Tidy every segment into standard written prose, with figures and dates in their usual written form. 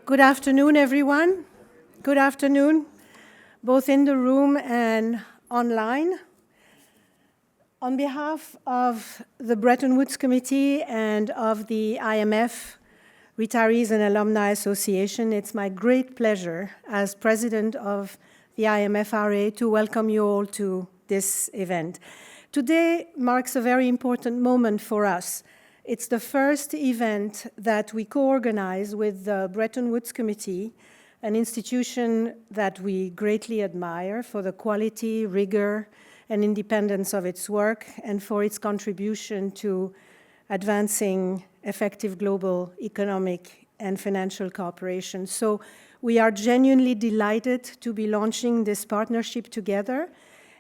Good afternoon, everyone. Good afternoon, both in the room and online. On behalf of the Bretton Woods Committee and of the IMF Retirees and Alumni Association, it's my great pleasure as president of the IMFRA to welcome you all to this event. Today marks a very important moment for us. It's the first event that we co-organize with the Bretton Woods Committee, an institution that we greatly admire for the quality, rigor, and independence of its work and for its contribution to advancing effective global economic and financial cooperation. So we are genuinely delighted to be launching this partnership together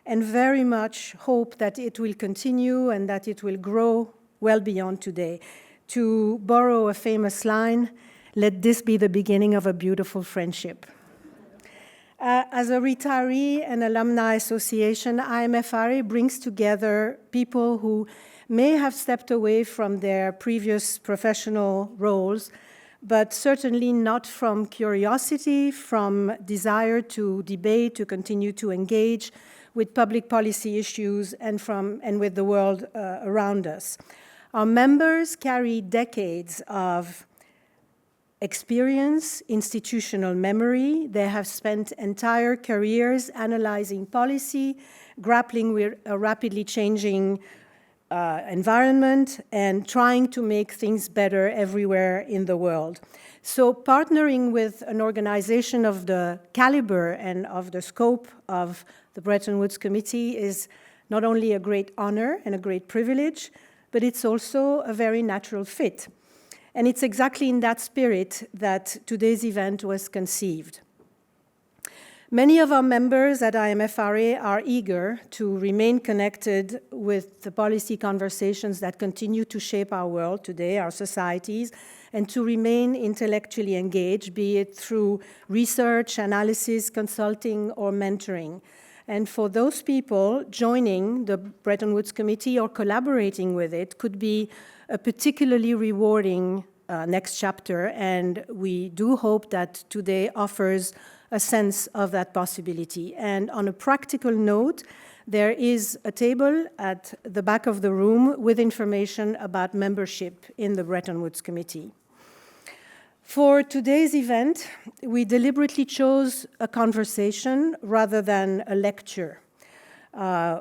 and very much hope that it will continue and that it will grow well beyond today. To borrow a famous line, let this be the beginning of a beautiful friendship. As a retiree and alumni association, IMFRA brings together people who may have stepped away from their previous professional roles, but certainly not from curiosity, from desire to debate, to continue to engage with public policy issues and with the world around us. Our members carry decades of experience, institutional memory. They have spent entire careers analyzing policy, grappling with a rapidly changing environment, and trying to make things better everywhere in the world. So partnering with an organization of the caliber and of the scope of the Bretton Woods Committee is not only a great honor and a great privilege, but it's also a very natural fit. And it's exactly in that spirit that today's event was conceived. Many of our members at IMFRA are eager to remain connected with the policy conversations that continue to shape our world today, our societies, and to remain intellectually engaged, be it through research, analysis, consulting, or mentoring. And for those people, joining the Bretton Woods Committee or collaborating with it could be a particularly rewarding next chapter, and we do hope that today offers a sense of that possibility. And on a practical note, there is a table at the back of the room with information about membership in the Bretton Woods Committee. For today's event, we deliberately chose a conversation rather than a lecture.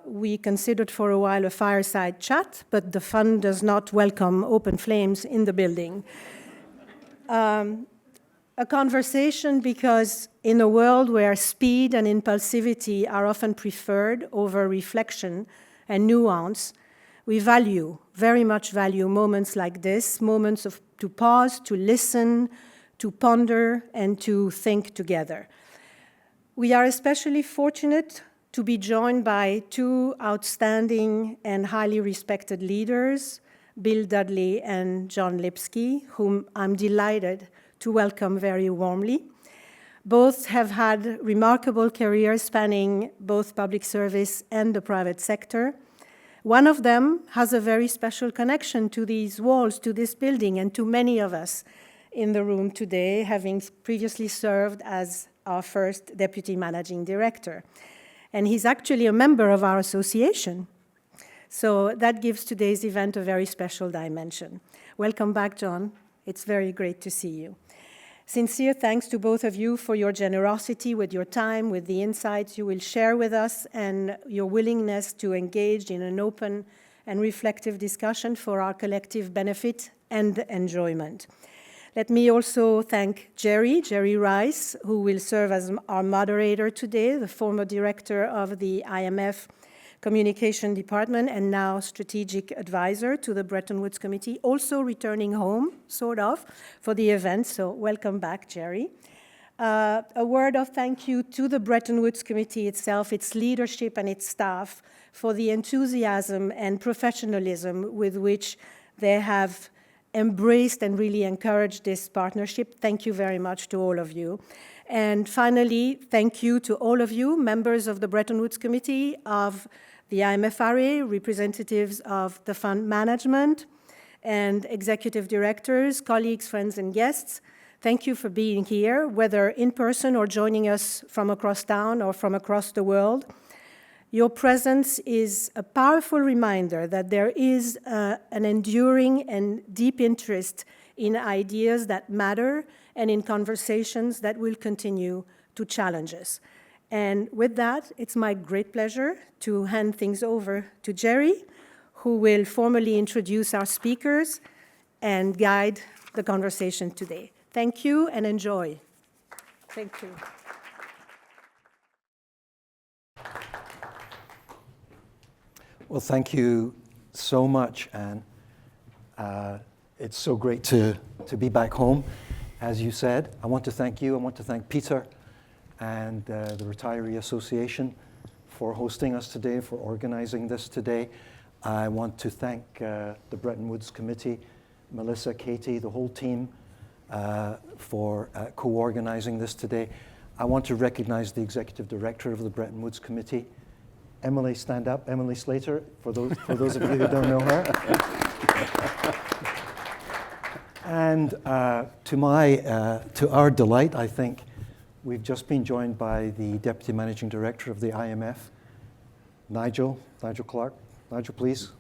We considered for a while a fireside chat, but the fund does not welcome open flames in the building. A conversation because in a world where speed and impulsivity are often preferred over reflection and nuance, we very much value moments like this, moments to pause, to listen, to ponder, and to think together. We are especially fortunate to be joined by two outstanding and highly respected leaders, Bill Dudley and John Lipsky, whom I'm delighted to welcome very warmly. Both have had remarkable careers spanning both public service and the private sector. One of them has a very special connection to these walls, to this building, and to many of us in the room today, having previously served as our first deputy managing director. And he's actually a member of our association. So that gives today's event a very special dimension. Welcome back, John. It's very great to see you. Sincere thanks to both of you for your generosity with your time, with the insights you will share with us, and your willingness to engage in an open and reflective discussion for our collective benefit and enjoyment. Let me also thank Gerry Rice, who will serve as our moderator today, the former director of the IMF Communications Department and now strategic advisor to the Bretton Woods Committee, also returning home, sort of, for the event. So welcome back, Gerry. A word of thank you to the Bretton Woods Committee itself, its leadership and its staff for the enthusiasm and professionalism with which they have embraced and really encouraged this partnership. Thank you very much to all of you. And finally, thank you to all of you, members of the Bretton Woods Committee, of the IMFRA, representatives of the fund management, and executive directors, colleagues, friends, and guests. Thank you for being here, whether in person or joining us from across town or from across the world. Your presence is a powerful reminder that there is an enduring and deep interest in ideas that matter and in conversations that will continue to challenge us. And with that, it's my great pleasure to hand things over to Gerry, who will formally introduce our speakers and guide the conversation today. Thank you and enjoy. Thank you. Well, thank you so much, Anne. It's so great to be back home, as you said. I want to thank you. I want to thank Peter and the Retiree Association for hosting us today, for organizing this today. I want to thank the Bretton Woods Committee, Melissa, Katie, the whole team for co-organizing this today. I want to recognize the Executive Director of the Bretton Woods Committee, Emily, stand up, Emily Slater, for those of you who don't know her. And to our delight, I think, we've just been joined by the Deputy Managing Director of the IMF, Nigel Clarke. Nigel, please.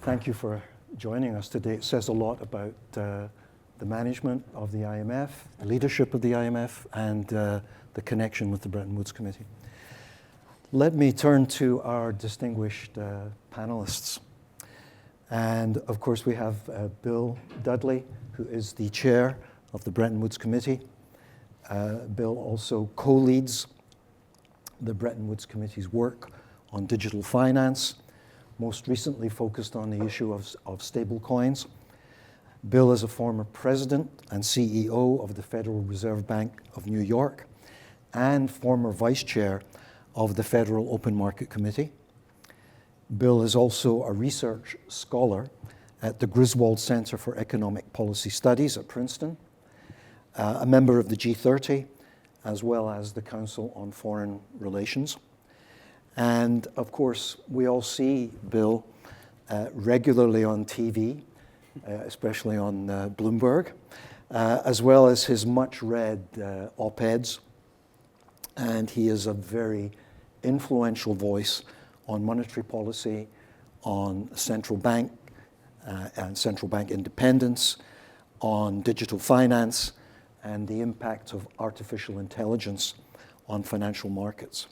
Thank you for joining us today. It says a lot about the management of the IMF, the leadership of the IMF, and the connection with the Bretton Woods Committee. Let me turn to our distinguished panelists. And of course, we have Bill Dudley, who is the chair of the Bretton Woods Committee. Bill also co-leads the Bretton Woods Committee's work on digital finance, most recently focused on the issue of stable coins. Bill is a former president and CEO of the Federal Reserve Bank of New York and former vice chair of the Federal Open Market Committee. Bill is also a research scholar at the Griswold Center for Economic Policy Studies at Princeton, a member of the G30, as well as the Council on Foreign Relations. And of course, we all see Bill regularly on TV, especially on Bloomberg, as well as his much-read op-eds. And he is a very influential voice on monetary policy, on central bank and central bank independence, on digital finance, and the impact of artificial intelligence on financial markets.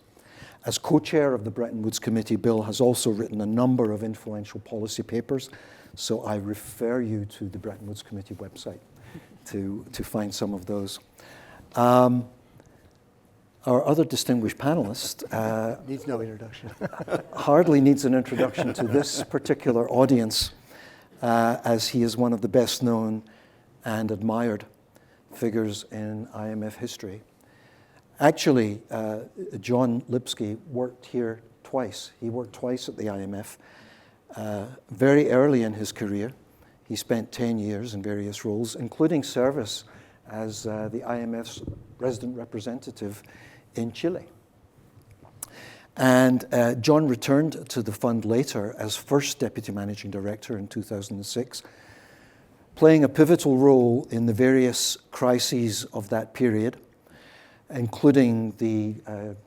As co-chair of the Bretton Woods Committee, Bill has also written a number of influential policy papers, so I refer you to the Bretton Woods Committee website to find some of those. Our other distinguished panelist needs no introduction. hardly needs an introduction to this particular audience, as he is one of the best known and admired figures in IMF history. Actually, John Lipsky worked here twice. He worked twice at the IMF. Very early in his career, he spent 10 years in various roles, including service as the IMF's resident representative in Chile. And John returned to the fund later as first Deputy Managing Director in 2006, playing a pivotal role in the various crises of that period, including the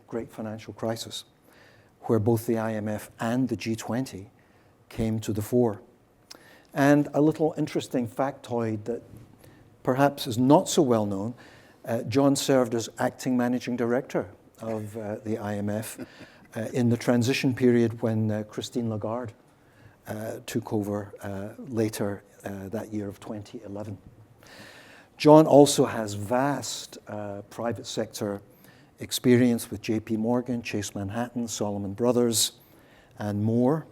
Great Financial Crisis, where both the IMF and the G20 came to the fore. And a little interesting factoid that perhaps is not so well known, John served as acting managing director of the IMF in the transition period when Christine Lagarde took over later that year of 2011. John also has vast private sector experience with JP Morgan, Chase Manhattan, Salomon Brothers, and more.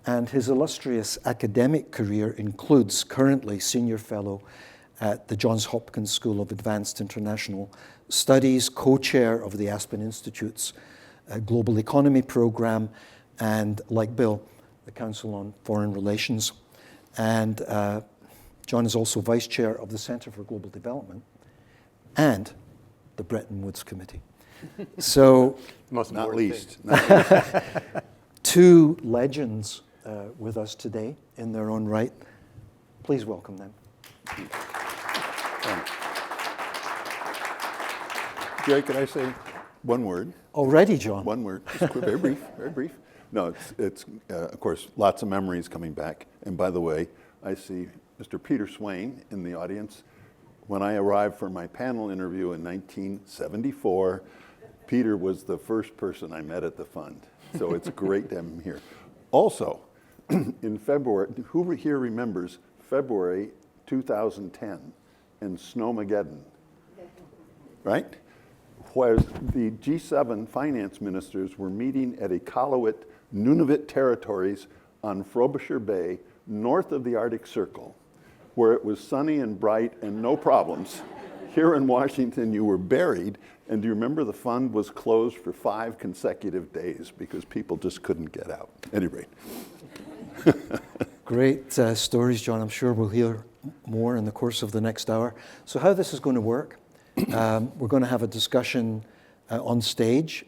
And his illustrious academic career includes currently senior fellow at the Johns Hopkins School of Advanced International Studies, co-chair of the Aspen Institute's Global Economy Program, and like Bill, the Council on Foreign Relations. And John is also vice chair of the Center for Global Development and the Bretton Woods Committee. So, Not least. two legends with us today in their own right. Please welcome them. Gerry, could I say one word? Already, John? One word, just quick, very brief, very brief. No, it's of course, lots of memories coming back. And by the way, I see Mr. Peter Swain in the audience. When I arrived for my panel interview in 1974, Peter was the first person I met at the fund. So it's great to have him here. Also, in February, who here remembers February 2010 and Snowmageddon, right? Where the G7 finance ministers were meeting at Iqaluit, Nunavut territories on Frobisher Bay, north of the Arctic Circle, where it was sunny and bright and no problems. Here in Washington, you were buried, and do you remember the fund was closed for 5 consecutive days because people just couldn't get out? At any rate. Great stories, John. I'm sure we'll hear more in the course of the next hour. So how this is going to work, we're going to have a discussion on stage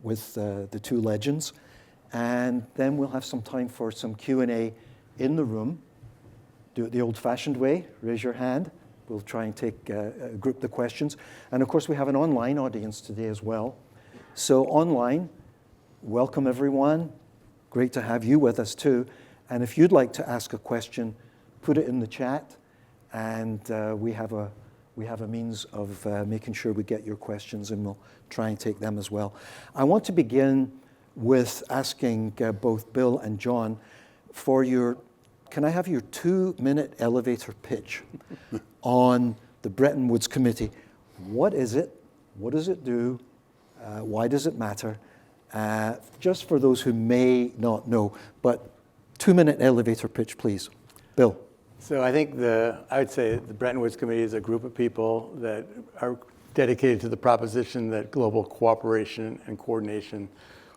with the two legends, and then we'll have some time for some Q&A in the room. Do it the old-fashioned way, raise your hand. We'll try and group the questions. And of course, we have an online audience today as well. So online, welcome everyone. Great to have you with us too. And if you'd like to ask a question, put it in the chat, and we have a means of making sure we get your questions, and we'll try and take them as well. I want to begin with asking both Bill and John for can I have your 2-minute elevator pitch on the Bretton Woods Committee? What is it? What does it do? Why does it matter? Just for those who may not know, but 2-minute elevator pitch, please. Bill. So I think I would say the Bretton Woods Committee is a group of people that are dedicated to the proposition that global cooperation and coordination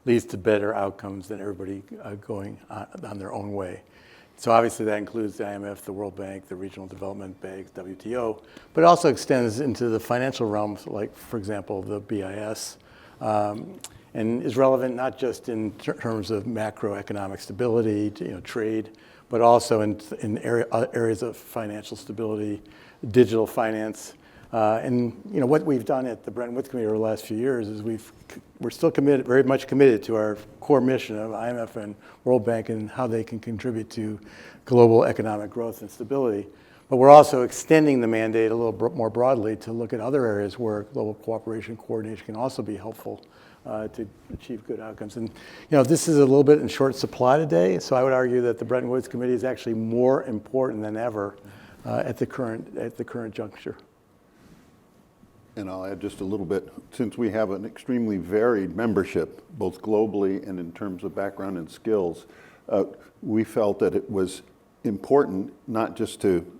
leads to better outcomes than everybody going on their own way. So obviously that includes the IMF, the World Bank, the regional development banks, WTO, but it also extends into the financial realms, like, for example, the BIS, and is relevant not just in terms of macroeconomic stability, trade, but also in areas of financial stability, digital finance. And what we've done at the Bretton Woods Committee over the last few years is we're still committed, very much committed to our core mission of IMF and World Bank and how they can contribute to global economic growth and stability. But we're also extending the mandate a little more broadly to look at other areas where global cooperation, coordination can also be helpful to achieve good outcomes. And this is a little bit in short supply today, so I would argue that the Bretton Woods Committee is actually more important than ever at the current juncture. And I'll add just a little bit, since we have an extremely varied membership, both globally and in terms of background and skills, we felt that it was important not just to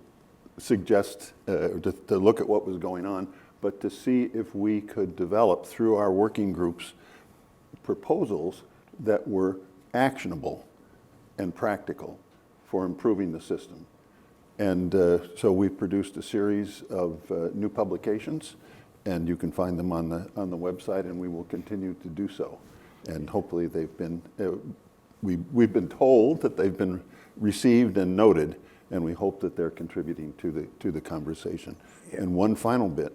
suggest, to look at what was going on, but to see if we could develop through our working groups proposals that were actionable and practical for improving the system. And so we've produced a series of new publications, and you can find them on the website, and we will continue to do so. And hopefully they've been, we've been told that they've been received and noted, and we hope that they're contributing to the conversation. Yeah. And one final bit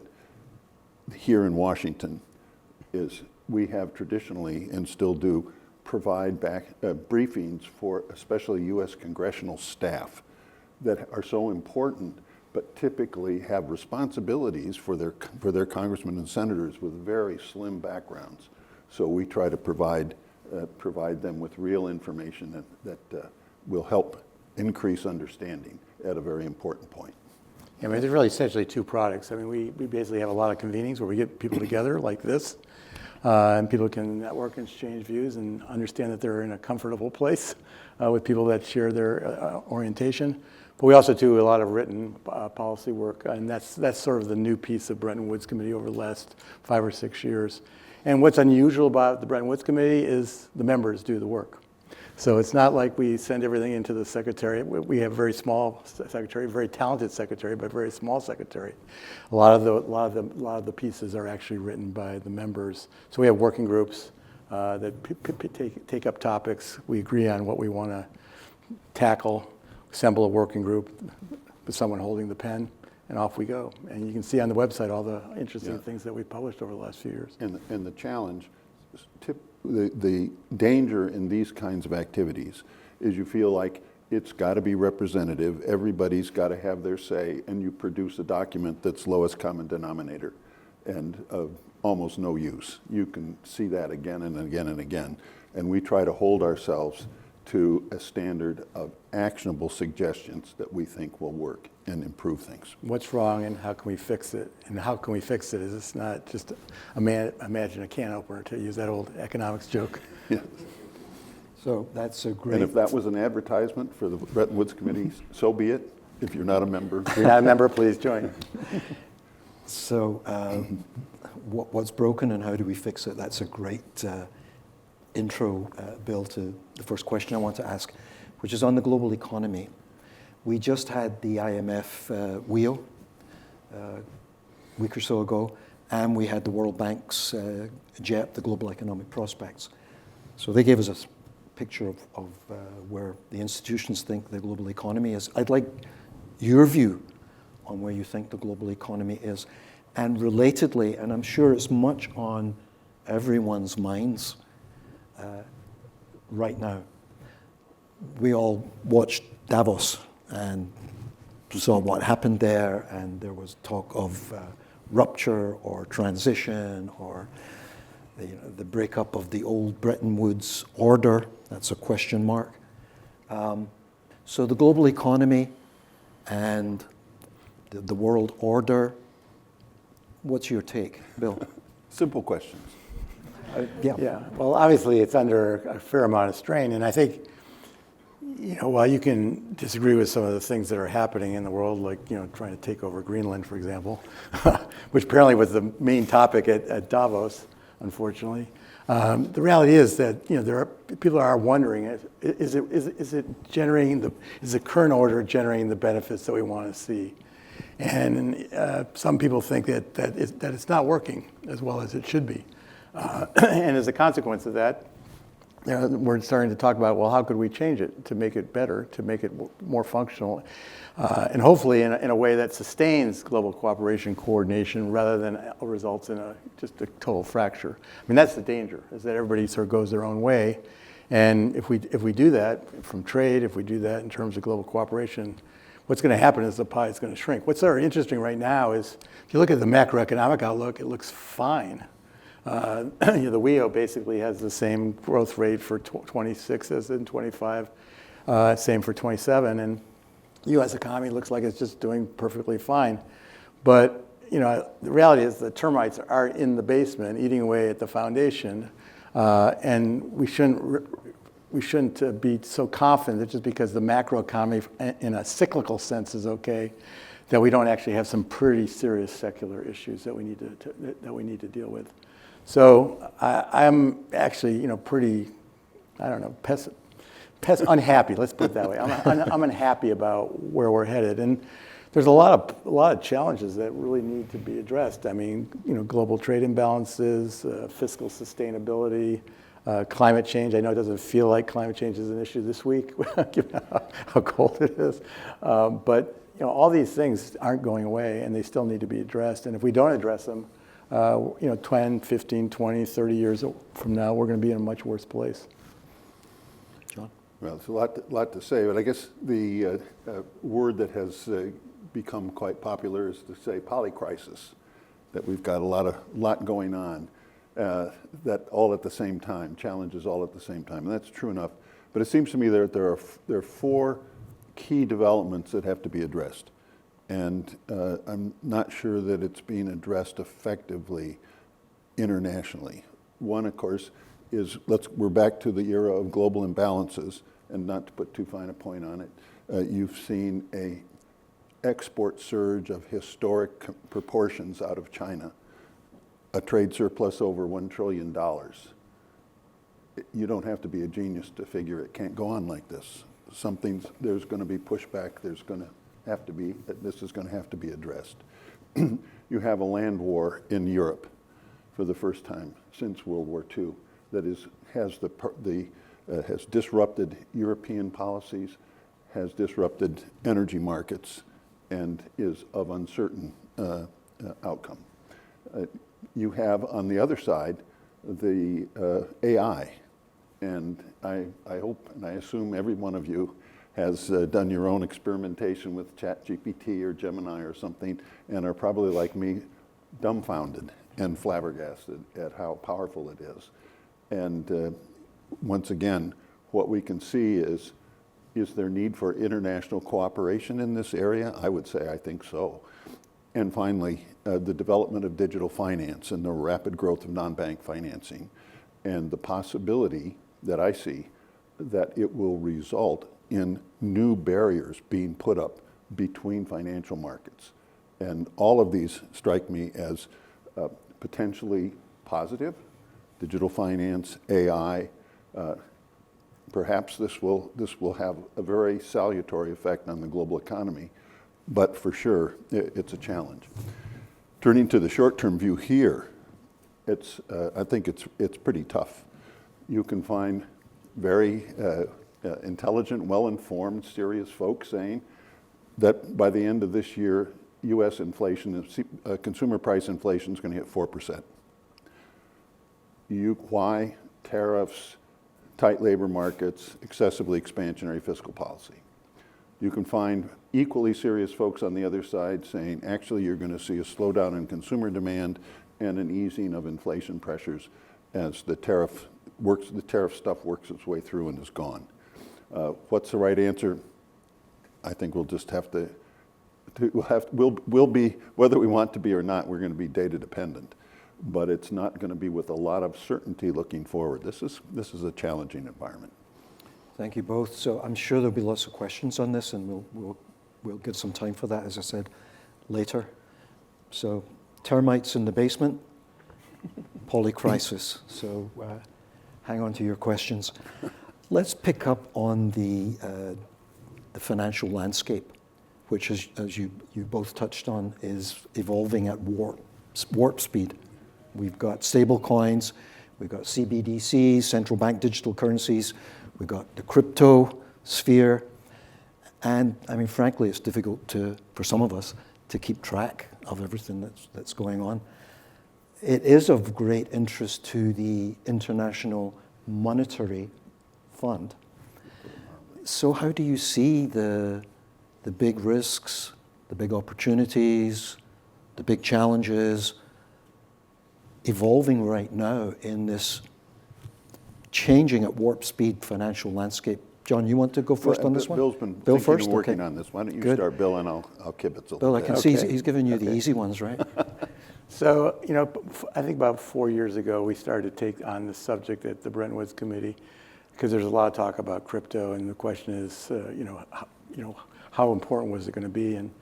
here in Washington is we have traditionally, and still do, provide briefings for especially U.S. congressional staff that are so important, but typically have responsibilities for their congressmen and senators with very slim backgrounds. So we try to provide them with real information that will help increase understanding at a very important point. Yeah, I mean, there's really essentially two products. I mean, we basically have a lot of convenings where we get people together like this, and people can network and exchange views and understand that they're in a comfortable place with people that share their orientation. But we also do a lot of written policy work, and that's sort of the new piece of Bretton Woods Committee over the last 5 or 6 years. And what's unusual about the Bretton Woods Committee is the members do the work. So it's not like we send everything into the secretariat. We have a very small secretary, very talented secretary, but very small secretary. A lot of the pieces are actually written by the members. So we have working groups that take up topics. We agree on what we want to tackle, assemble a working group. with someone holding the pen, and off we go. And you can see on the website all the interesting things that we've published over the last few years. And the challenge, the danger in these kinds of activities is you feel like it's got to be representative, everybody's got to have their say, and you produce a document that's lowest common denominator and of almost no use. You can see that again and again and again. And we try to hold ourselves to a standard of actionable suggestions that we think will work and improve things. What's wrong and how can we fix it? And how can we fix it is it's not just imagine a can opener, to use that old economics joke. Yeah. So that's a great... And if that was an advertisement for the Bretton Woods Committee, so be it. If you're not a member. If you're not a member, please join. So what's broken and how do we fix it? That's a great intro, Bill, to the first question I want to ask, which is on the global economy. We just had the IMF wheel a week or so ago, and we had the World Bank's JEP, the Global Economic Prospects. So they gave us a picture of where the institutions think the global economy is. I'd like your view on where you think the global economy is. And relatedly, and I'm sure it's much on everyone's minds right now, we all watched Davos and saw what happened there, and there was talk of rupture or transition or the breakup of the old Bretton Woods order. That's a question mark. So the global economy and the world order, what's your take, Bill? Simple questions. Yeah. Well, obviously it's under a fair amount of strain, and I think, while you can disagree with some of the things that are happening in the world, like trying to take over Greenland, for example, which apparently was the main topic at Davos, unfortunately. The reality is that people are wondering: is it generating is the current order generating the benefits that we want to see? And some people think that it's not working as well as it should be. And as a consequence of that, we're starting to talk about, well, how could we change it to make it better, to make it more functional, and hopefully in a way that sustains global cooperation, coordination, rather than results in just a total fracture. I mean, that's the danger, is that everybody sort of goes their own way. And if we do that from trade, if we do that in terms of global cooperation, what's going to happen is the pie is going to shrink. What's sort of interesting right now is, if you look at the macroeconomic outlook, it looks fine. The WEO basically has the same growth rate for 26 as in 25, same for 27, and the U.S. economy looks like it's just doing perfectly fine. But the reality is the termites are in the basement, eating away at the foundation, and we shouldn't be so confident that just because the macroeconomy in a cyclical sense is okay, that we don't actually have some pretty serious secular issues that we need to deal with. So I'm actually, pretty, unhappy. Let's put it that way. I'm unhappy about where we're headed, and there's a lot of challenges that really need to be addressed. I mean, global trade imbalances, fiscal sustainability, climate change. I know it doesn't feel like climate change is an issue this week, given how cold it is, but all these things aren't going away, and they still need to be addressed. And if we don't address them, 10, 15, 20, 30 years from now, we're going to be in a much worse place. John? Well, it's a lot to say, but I guess the word that has become quite popular is to say polycrisis, that we've got a lot going on, that all at the same time, challenges all at the same time, and that's true enough. But it seems to me that there are four key developments that have to be addressed. And I'm not sure that it's being addressed effectively internationally. One, of course, is we're back to the era of global imbalances, and not to put too fine a point on it. You've seen an export surge of historic proportions out of China, a trade surplus over $1 trillion. You don't have to be a genius to figure it can't go on like this. There's going to be pushback. This is going to have to be addressed. You have a land war in Europe for the first time since World War II that has disrupted European policies, has disrupted energy markets, and is of uncertain outcome. You have on the other side the AI, and I hope and I assume every one of you has done your own experimentation with ChatGPT or Gemini or something, and are probably like me, dumbfounded and flabbergasted at how powerful it is. And once again, what we can see is there need for international cooperation in this area? I would say I think so. And finally, the development of digital finance and the rapid growth of non-bank financing, and the possibility that I see that it will result in new barriers being put up between financial markets. And all of these strike me as potentially positive. Digital finance, AI, perhaps this will have a very salutary effect on the global economy, but for sure it's a challenge. Turning to the short-term view here, I think it's pretty tough. You can find very intelligent, well-informed, serious folks saying that by the end of this year, U.S. inflation, consumer price inflation is going to hit 4%. Why? Tariffs, tight labor markets, excessively expansionary fiscal policy. You can find equally serious folks on the other side saying, actually, you're going to see a slowdown in consumer demand and an easing of inflation pressures as the tariff stuff works its way through and is gone. What's the right answer? I think we'll just have to we'll be, whether we want to be or not, we're going to be data dependent. But it's not going to be with a lot of certainty looking forward. This is a challenging environment. Thank you both. So I'm sure there'll be lots of questions on this, and we'll get some time for that, as I said, later. So termites in the basement, polycrisis. So hang on to your questions. Let's pick up on the financial landscape, which, as you both touched on, is evolving at warp speed. We've got stable coins, we've got CBDCs, central bank digital currencies, we've got the crypto sphere, and I mean, frankly, it's difficult for some of us to keep track of everything that's going on. It is of great interest to the International Monetary Fund. So how do you see the big risks, the big opportunities, the big challenges evolving right now in this changing at warp speed financial landscape? John, you want to go first on this one? Bill's been Bill thinking first? and working Okay. on this. Why don't you Good. start, Bill, and I'll kibitz a little Bill, I bit. can see he's giving you the easy ones, right? So, I think about 4 years ago, we started to take on this subject at the Bretton Woods Committee, because there's a lot of talk about crypto, and the question is, how important was it going to be? And,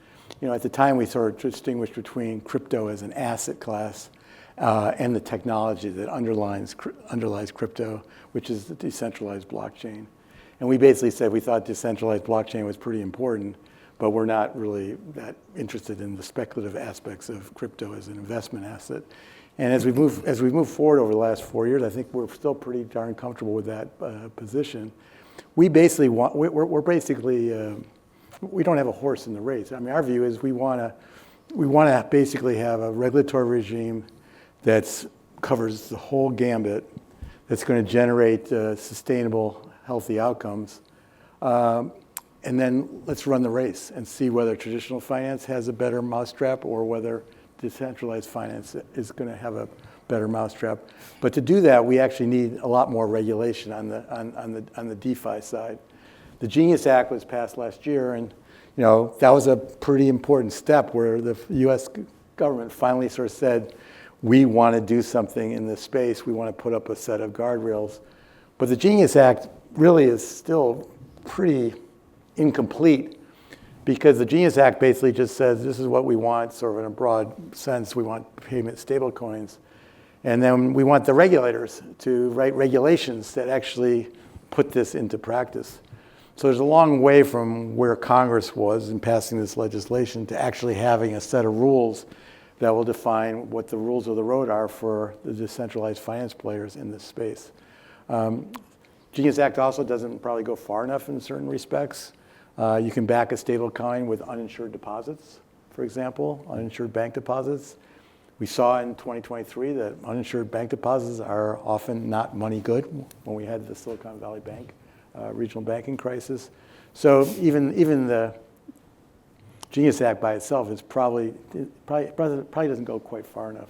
at the time, we sort of distinguished between crypto as an asset class and the technology that underlies crypto, which is the decentralized blockchain. And we basically said we thought decentralized blockchain was pretty important, but we're not really that interested in the speculative aspects of crypto as an investment asset. And as we move forward over the last 4 years, I think we're still pretty darn comfortable with that position. We basically we don't have a horse in the race. I mean, our view is we want to basically have a regulatory regime that covers the whole gambit, that's going to generate sustainable, healthy outcomes. And then let's run the race and see whether traditional finance has a better mousetrap or whether decentralized finance is going to have a better mousetrap. But to do that, we actually need a lot more regulation on the DeFi side. The Genius Act was passed last year, and that was a pretty important step where the U.S. government finally sort of said, we want to do something in this space. We want to put up a set of guardrails. But the Genius Act really is still pretty incomplete, because the Genius Act basically just says this is what we want, sort of in a broad sense. We want payment stablecoins. And then we want the regulators to write regulations that actually put this into practice. So there's a long way from where Congress was in passing this legislation to actually having a set of rules that will define what the rules of the road are for the decentralized finance players in this space. Genius Act also doesn't probably go far enough in certain respects. You can back a stable coin with uninsured deposits, for example, uninsured bank deposits. We saw in 2023 that uninsured bank deposits are often not money good when we had the Silicon Valley Bank regional banking crisis. So even the Genius Act by itself is probably doesn't go quite far enough.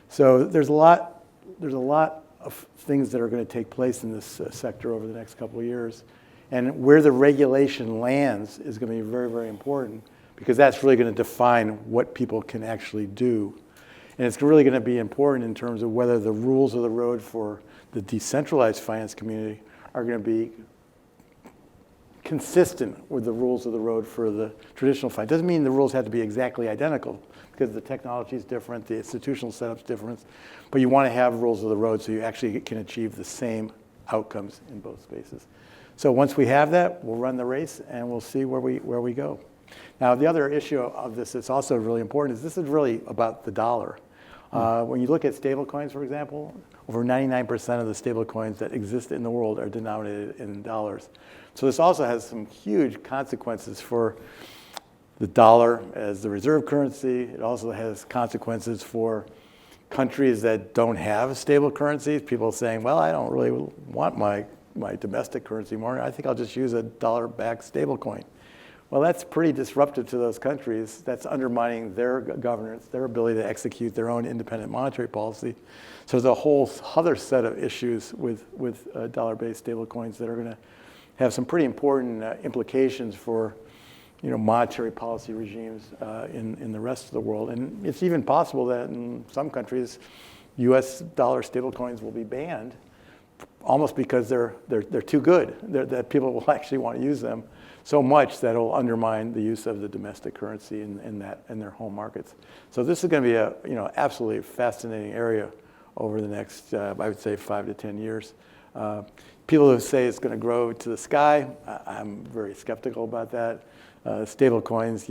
So there's a lot of things that are going to take place in this sector over the next couple of years. And where the regulation lands is going to be very, very important, because that's really going to define what people can actually do. And it's really going to be important in terms of whether the rules of the road for the decentralized finance community are going to be consistent with the rules of the road for the traditional finance. Doesn't mean the rules have to be exactly identical, because the technology is different, the institutional setup's different, but you want to have rules of the road so you actually can achieve the same outcomes in both spaces. So once we have that, we'll run the race and we'll see where we go. Now, the other issue of this that's also really important is this is really about the dollar. When you look at stablecoins, for example, over 99% of the stablecoins that exist in the world are denominated in dollars. So this also has some huge consequences for the dollar as the reserve currency. It also has consequences for countries that don't have stable currencies. People saying, well, I don't really want my domestic currency more. I think I'll just use a dollar-backed stablecoin. Well, that's pretty disruptive to those countries. That's undermining their governance, their ability to execute their own independent monetary policy. So there's a whole other set of issues with dollar-based stablecoins that are going to have some pretty important implications for monetary policy regimes in the rest of the world. And it's even possible that in some countries, U.S. dollar stablecoins will be banned, almost because they're too good, that people will actually want to use them so much that it'll undermine the use of the domestic currency in their home markets. So this is going to be a absolutely fascinating area over the next, I would say, 5 to 10 years. People who say it's going to grow to the sky, I'm very skeptical about that. Stable coins,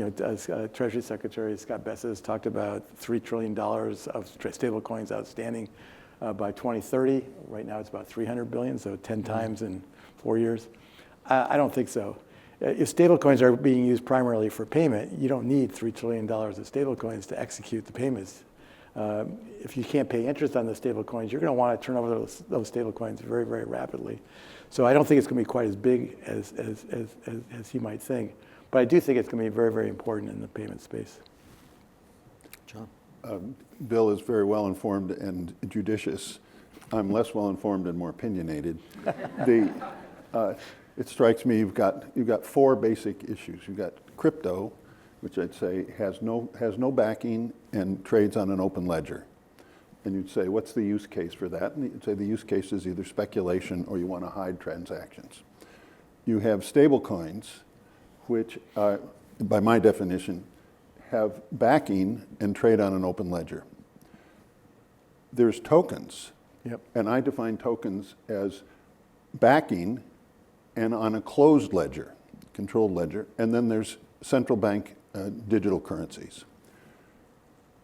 Treasury Secretary Scott Bessent has talked about $3 trillion of stable coins outstanding by 2030. Right now it's about 300 billion, so 10 times in 4 years. I don't think so. If stablecoins are being used primarily for payment, you don't need $3 trillion of stablecoins to execute the payments. If you can't pay interest on the stablecoins, you're going to want to turn over those stablecoins very, very rapidly. So I don't think it's going to be quite as big as you might think. But I do think it's going to be very, very important in the payment space. John? Bill is very well informed and judicious. I'm less well informed and more opinionated. It strikes me you've got 4 basic issues. You've got crypto, which I'd say has no backing and trades on an open ledger. And you'd say, what's the use case for that? And you'd say the use case is either speculation or you want to hide transactions. You have stable coins, which, by my definition, have backing and trade on an open ledger. There's tokens, Yep. And I define tokens as backing and on a closed ledger, controlled ledger, and then there's central bank digital currencies.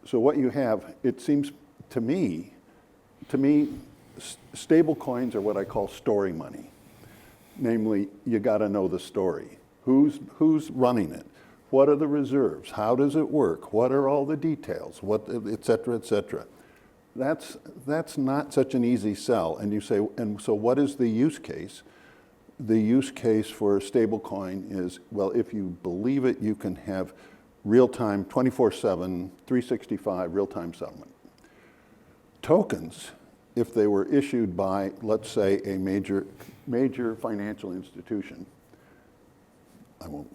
So what you have, it seems to me, stable coins are what I call story money. Namely, you got to know the story. Who's running it? What are the reserves? How does it work? What are all the details? What, et cetera, et cetera. That's not such an easy sell. And you say, and so what is the use case? The use case for a stable coin is, well, if you believe it, you can have real-time, 24/7, 365 real-time settlement. Tokens, if they were issued by, let's say, a major financial institution, I'm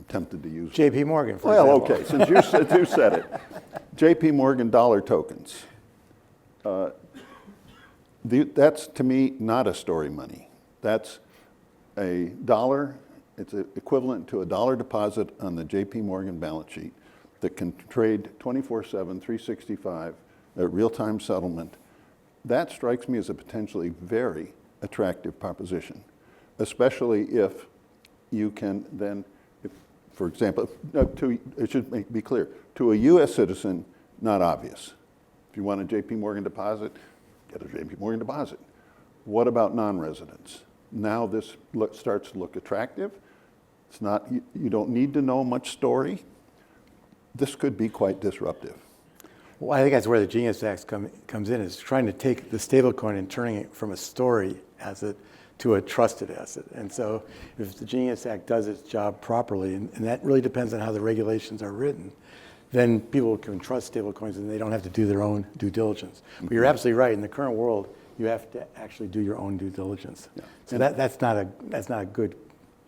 tempted to use... J.P. Morgan, for example. Well, okay, since you said it. J.P. Morgan dollar tokens. That's, to me, not a story money. That's a dollar, it's equivalent to a dollar deposit on the J.P. Morgan balance sheet that can trade 24/7, 365, real-time settlement. That strikes me as a potentially very attractive proposition, especially if you can then, for example, it should be clear, to a U.S. citizen, not obvious. If you want a J.P. Morgan deposit, get a J.P. Morgan deposit. What about non-residents? Now this starts to look attractive. It's not, you don't need to know much story. This could be quite disruptive. Well, I think that's where the Genius Act comes in, is trying to take the stablecoin and turning it from a story asset to a trusted asset. And so if the Genius Act does its job properly, and that really depends on how the regulations are written, then people can trust stablecoins and they don't have to do their own due diligence. But you're absolutely right. In the current world, you have to actually do your own due diligence. Yeah. So that's not a good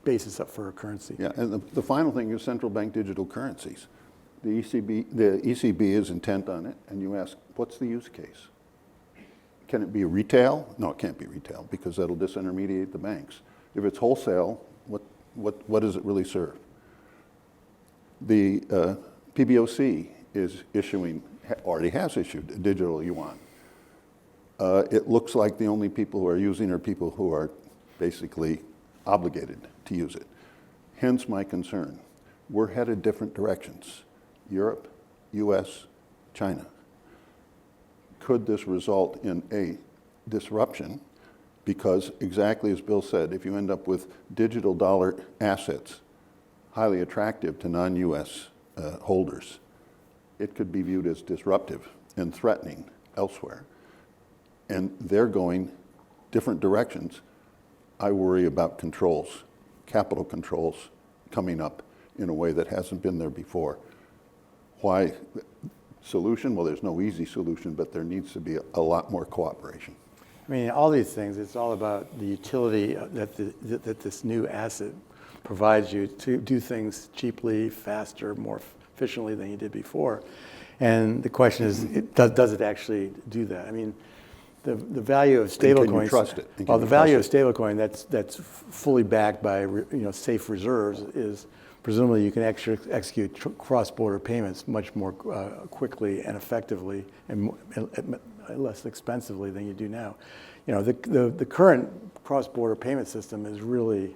basis up for a currency. Yeah, and the final thing is central bank digital currencies. The ECB is intent on it, and you ask, what's the use case? Can it be retail? No, it can't be retail because that'll disintermediate the banks. If it's wholesale, what does it really serve? The PBOC is already has issued a digital yuan. It looks like the only people who are using are people who are basically obligated to use it. Hence my concern. We're headed different directions. Europe, US, China. Could this result in a disruption? Because exactly as Bill said, if you end up with digital dollar assets highly attractive to non-US holders, it could be viewed as disruptive and threatening elsewhere. And they're going different directions. I worry about controls, capital controls coming up in a way that hasn't been there before. Why? Solution? Well, there's no easy solution, but there needs to be a lot more cooperation. I mean, all these things, it's all about the utility that this new asset provides you to do things cheaply, faster, more efficiently than you did before. And the question is, does it actually do that? I mean, the value of stablecoins. Can you trust it? Well, the value of stablecoin that's fully backed by safe reserves is presumably you can execute cross-border payments much more quickly and effectively and less expensively than you do now. The current cross-border payment system is really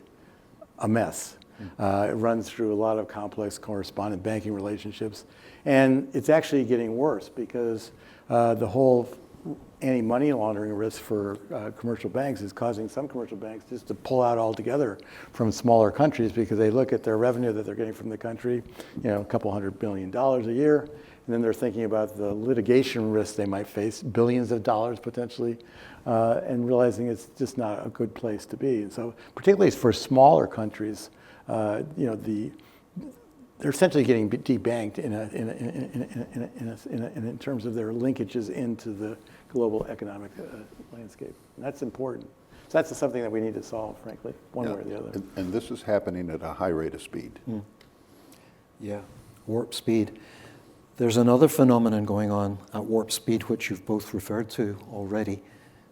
a mess. It runs through a lot of complex correspondent banking relationships, and it's actually getting worse because the whole anti-money laundering risk for commercial banks is causing some commercial banks just to pull out altogether from smaller countries because they look at their revenue that they're getting from the country, a couple $100 billion a year, and then they're thinking about the litigation risks they might face, billions of dollars potentially, and realizing it's just not a good place to be. And so particularly for smaller countries, they're essentially getting debanked in terms of their linkages into the global economic landscape. And that's important. So that's something that we need to solve, frankly, one way or the other. And this is happening at a high rate of speed. Yeah, warp speed. There's another phenomenon going on at warp speed, which you've both referred to already,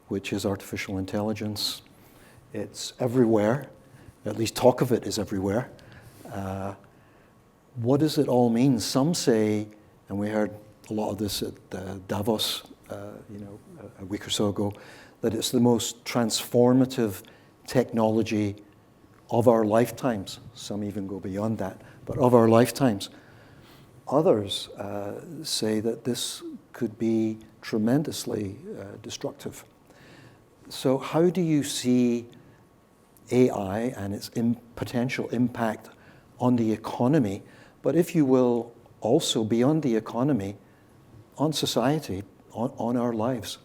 which is artificial intelligence. It's everywhere. At least talk of it is everywhere. What does it all mean? Some say, and we heard a lot of this at Davos, a week or so ago, that it's the most transformative technology of our lifetimes. Some even go beyond that, but of our lifetimes. Others say that this could be tremendously destructive. So how do you see AI and its potential impact on the economy, but if you will, also beyond the economy, on society, on our lives?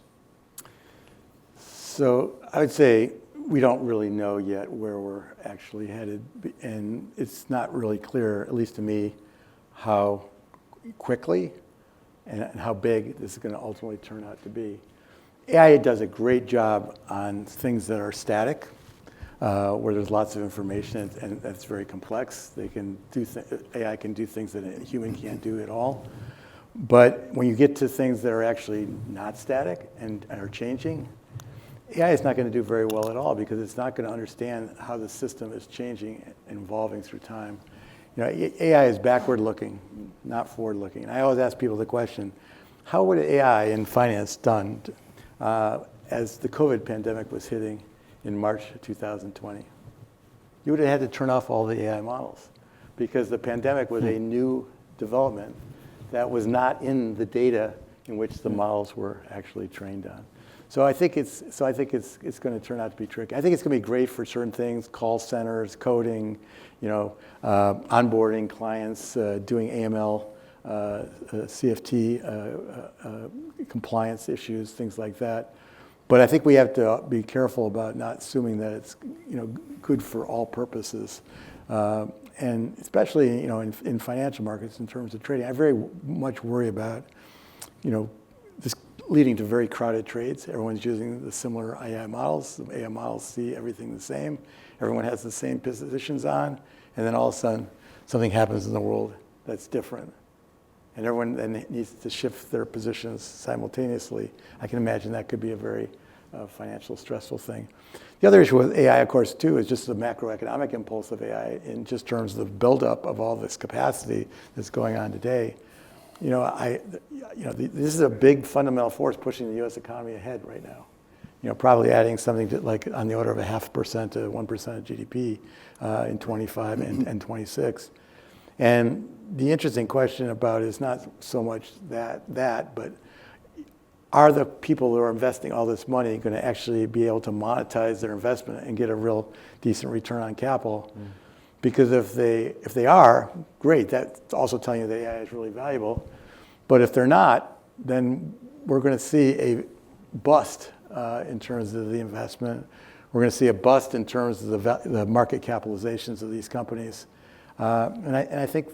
So I would say we don't really know yet where we're actually headed, and it's not really clear, at least to me, how quickly and how big this is going to ultimately turn out to be. AI does a great job on things that are static, where there's lots of information and that's very complex. AI can do things that a human can't do at all. But when you get to things that are actually not static and are changing, AI is not going to do very well at all because it's not going to understand how the system is changing and evolving through time. AI is backward-looking, not forward-looking. And I always ask people the question, how would AI in finance done as the COVID pandemic was hitting in March 2020? You would have had to turn off all the AI models because the pandemic was a new development that was not in the data in which the models were actually trained on. So I think it's going to turn out to be tricky. I think it's going to be great for certain things: call centers, coding, onboarding clients, doing AML, CFT compliance issues, things like that. But I think we have to be careful about not assuming that it's good for all purposes, and especially in financial markets in terms of trading. I very much worry about this leading to very crowded trades. Everyone's using the similar AI models. The AI models see everything the same. Everyone has the same positions on, and then all of a sudden something happens in the world that's different. And everyone then needs to shift their positions simultaneously. I can imagine that could be a very financial stressful thing. The other issue with AI, of course, too, is just the macroeconomic impulse of AI in just terms of the buildup of all this capacity that's going on today. This is a big fundamental force pushing the U.S. economy ahead right now. Probably adding something to like on the order of 0.5% to 1% of GDP in 25 and 26. And the interesting question about it is not so much that, but are the people who are investing all this money going to actually be able to monetize their investment and get a real decent return on capital? Because if they are, great. That's also telling you that AI is really valuable. But if they're not, then we're going to see a bust in terms of the investment. We're going to see a bust in terms of the market capitalizations of these companies. And I think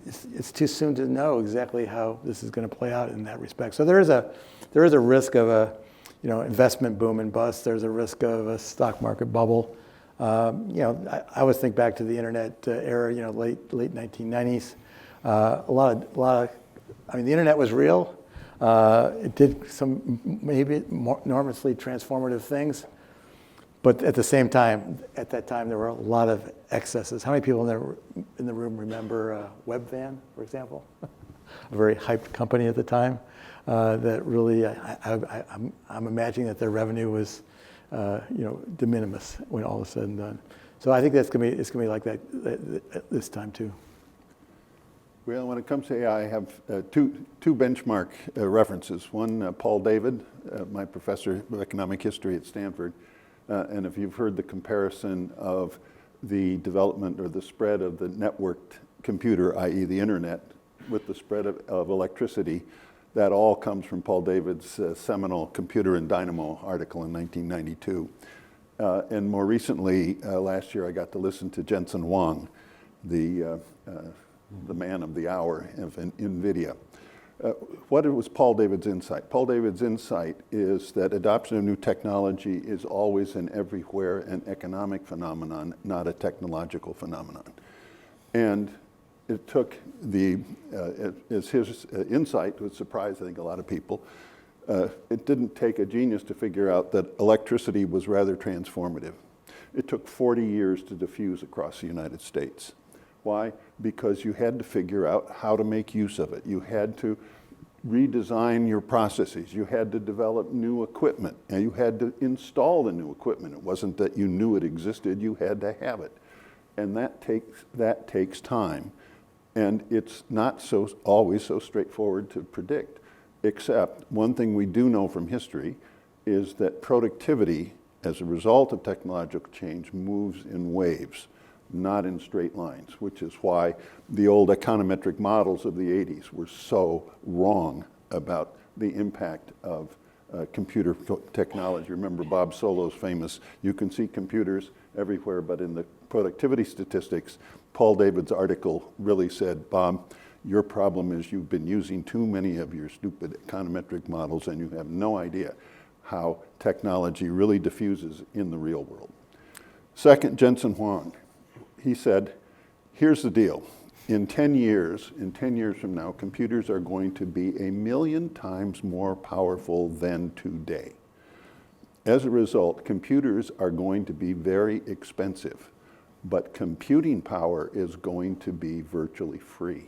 it's too soon to know exactly how this is going to play out in that respect. So there is a risk of a investment boom and bust. There's a risk of a stock market bubble. I always think back to the internet era, late 1990s. The internet was real. It did some maybe enormously transformative things. But at the same time, at that time, there were a lot of excesses. How many people in the room remember Webvan, for example? A very hyped company at the time that really, I'm imagining that their revenue was, de minimis when all is said and done. So I think it's gonna be like that this time too. Well, when it comes to AI, I have two benchmark references. One, Paul David, my professor of economic history at Stanford. And if you've heard the comparison of the development or the spread of the networked computer, i.e. the internet, with the spread of electricity, that all comes from Paul David's seminal Computer and Dynamo article in 1992. And more recently, last year, I got to listen to Jensen Huang, the man of the hour of NVIDIA. What was Paul David's insight? Paul David's insight is that adoption of new technology is always and everywhere an economic phenomenon, not a technological phenomenon. And it took as his insight would surprise, I think, a lot of people. It didn't take a genius to figure out that electricity was rather transformative. It took 40 years to diffuse across the United States. Why? Because you had to figure out how to make use of it. You had to redesign your processes. You had to develop new equipment, and you had to install the new equipment. It wasn't that you knew it existed, you had to have it. And that takes time. And it's not always so straightforward to predict, except one thing we do know from history is that productivity, as a result of technological change, moves in waves, not in straight lines, which is why the old econometric models of the 80s were so wrong about the impact of computer technology. Remember Bob Solo's famous, you can see computers everywhere, but in the productivity statistics, Paul David's article really said, Bob, your problem is you've been using too many of your stupid econometric models and you have no idea how technology really diffuses in the real world. Second, Jensen Huang. He said, here's the deal. In 10 years from now, computers are going to be 1 million times more powerful than today. As a result, computers are going to be very expensive, but computing power is going to be virtually free.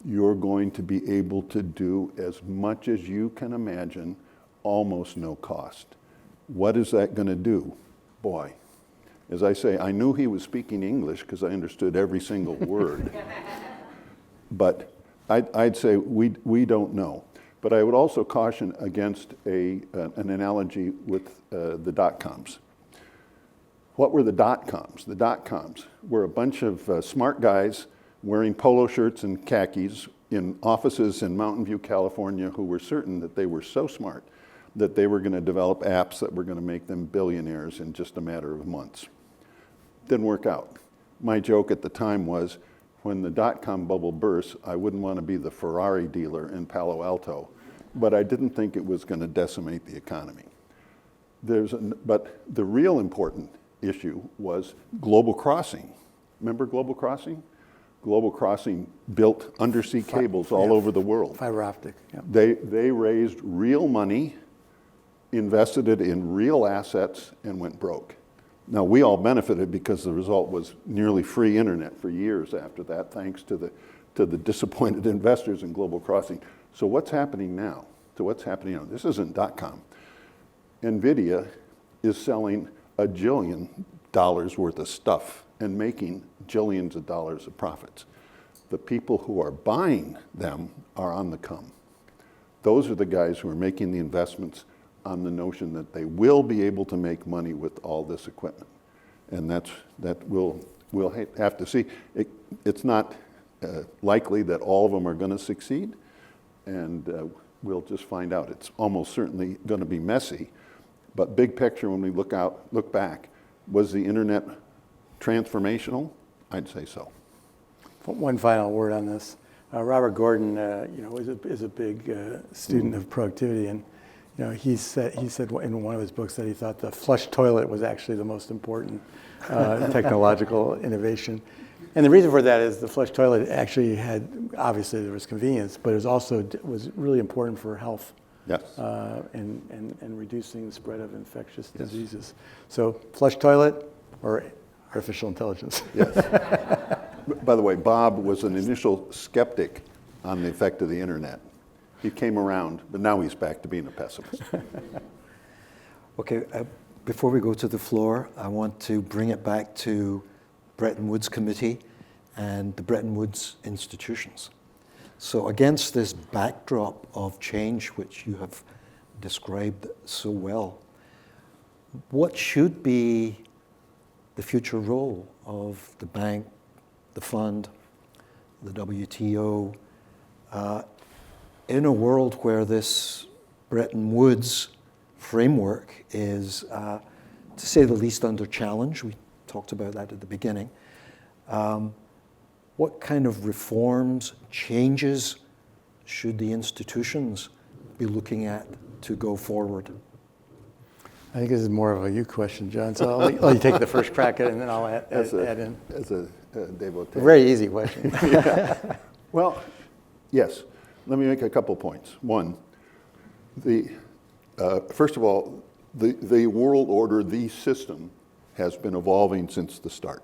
You're going to be able to do as much as you can imagine, almost no cost. What is that going to do? Boy. As I say, I knew he was speaking English because I understood every single word. But I'd say we don't know. But I would also caution against an analogy with the dot-coms. What were the dot-coms? The dot-coms were a bunch of smart guys wearing polo shirts and khakis in offices in Mountain View, California, who were certain that they were so smart that they were going to develop apps that were going to make them billionaires in just a matter of months. Didn't work out. My joke at the time was, when the dot-com bubble burst, I wouldn't want to be the Ferrari dealer in Palo Alto, but I didn't think it was going to decimate the economy. But the real important issue was Global Crossing. Remember Global Crossing? Global Crossing built undersea cables all over the world. Fiber optic. Yeah. They raised real money, invested it in real assets, and went broke. Now, we all benefited because the result was nearly free internet for years after that, thanks to the disappointed investors in Global Crossing. So what's happening now? This isn't .com. NVIDIA is selling $1 jillion worth of stuff and making jillions of dollars of profits. The people who are buying them are on the come. Those are the guys who are making the investments on the notion that they will be able to make money with all this equipment. And that we'll have to see. It's not likely that all of them are going to succeed, and we'll just find out. It's almost certainly going to be messy, but big picture, when we look back, was the internet transformational? I'd say so. One final word on this. Robert Gordon, is a big student of productivity, and he said in one of his books that he thought the flush toilet was actually the most important technological innovation. And the reason for that is the flush toilet actually obviously there was convenience, but it was really important for health. Yes. And reducing the spread of infectious diseases. So flush toilet or artificial intelligence. Yes. By the way, Bob was an initial skeptic on the effect of the internet. He came around, but now he's back to being a pessimist. Okay, before we go to the floor, I want to bring it back to Bretton Woods Committee and the Bretton Woods institutions. So against this backdrop of change, which you have described so well, what should be the future role of the bank, the fund, the WTO, in a world where this Bretton Woods framework is, to say the least, under challenge? We talked about that at the beginning. What kind of reforms, changes should the institutions be looking at to go forward? I think this is more of a you question, John, so I'll let you take the first crack at it, and then I'll add in. As a devotee. A very easy question. Yeah. Well, yes. Let me make a couple points. One, first of all, the world order, the system, has been evolving since the start.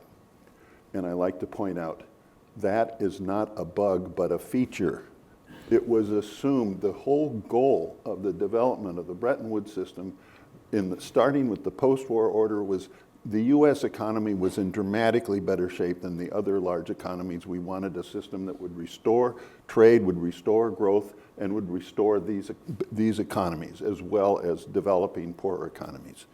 And I like to point out, that is not a bug, but a feature. It was assumed the whole goal of the development of the Bretton Woods system, starting with the post-war order, was the U.S. economy was in dramatically better shape than the other large economies. We wanted a system that would restore trade, would restore growth, and would restore these economies, as well as developing poorer economies.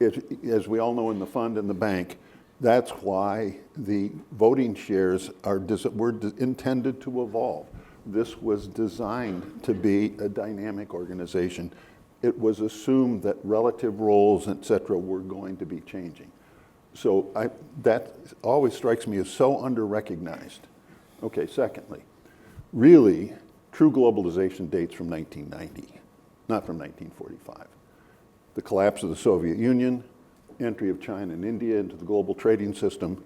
As we all know in the fund and the bank, that's why the voting shares were intended to evolve. This was designed to be a dynamic organization. It was assumed that relative roles, et cetera, were going to be changing. So that always strikes me as so under-recognized. Okay, secondly, really, true globalization dates from 1990, not from 1945. The collapse of the Soviet Union, entry of China and India into the global trading system,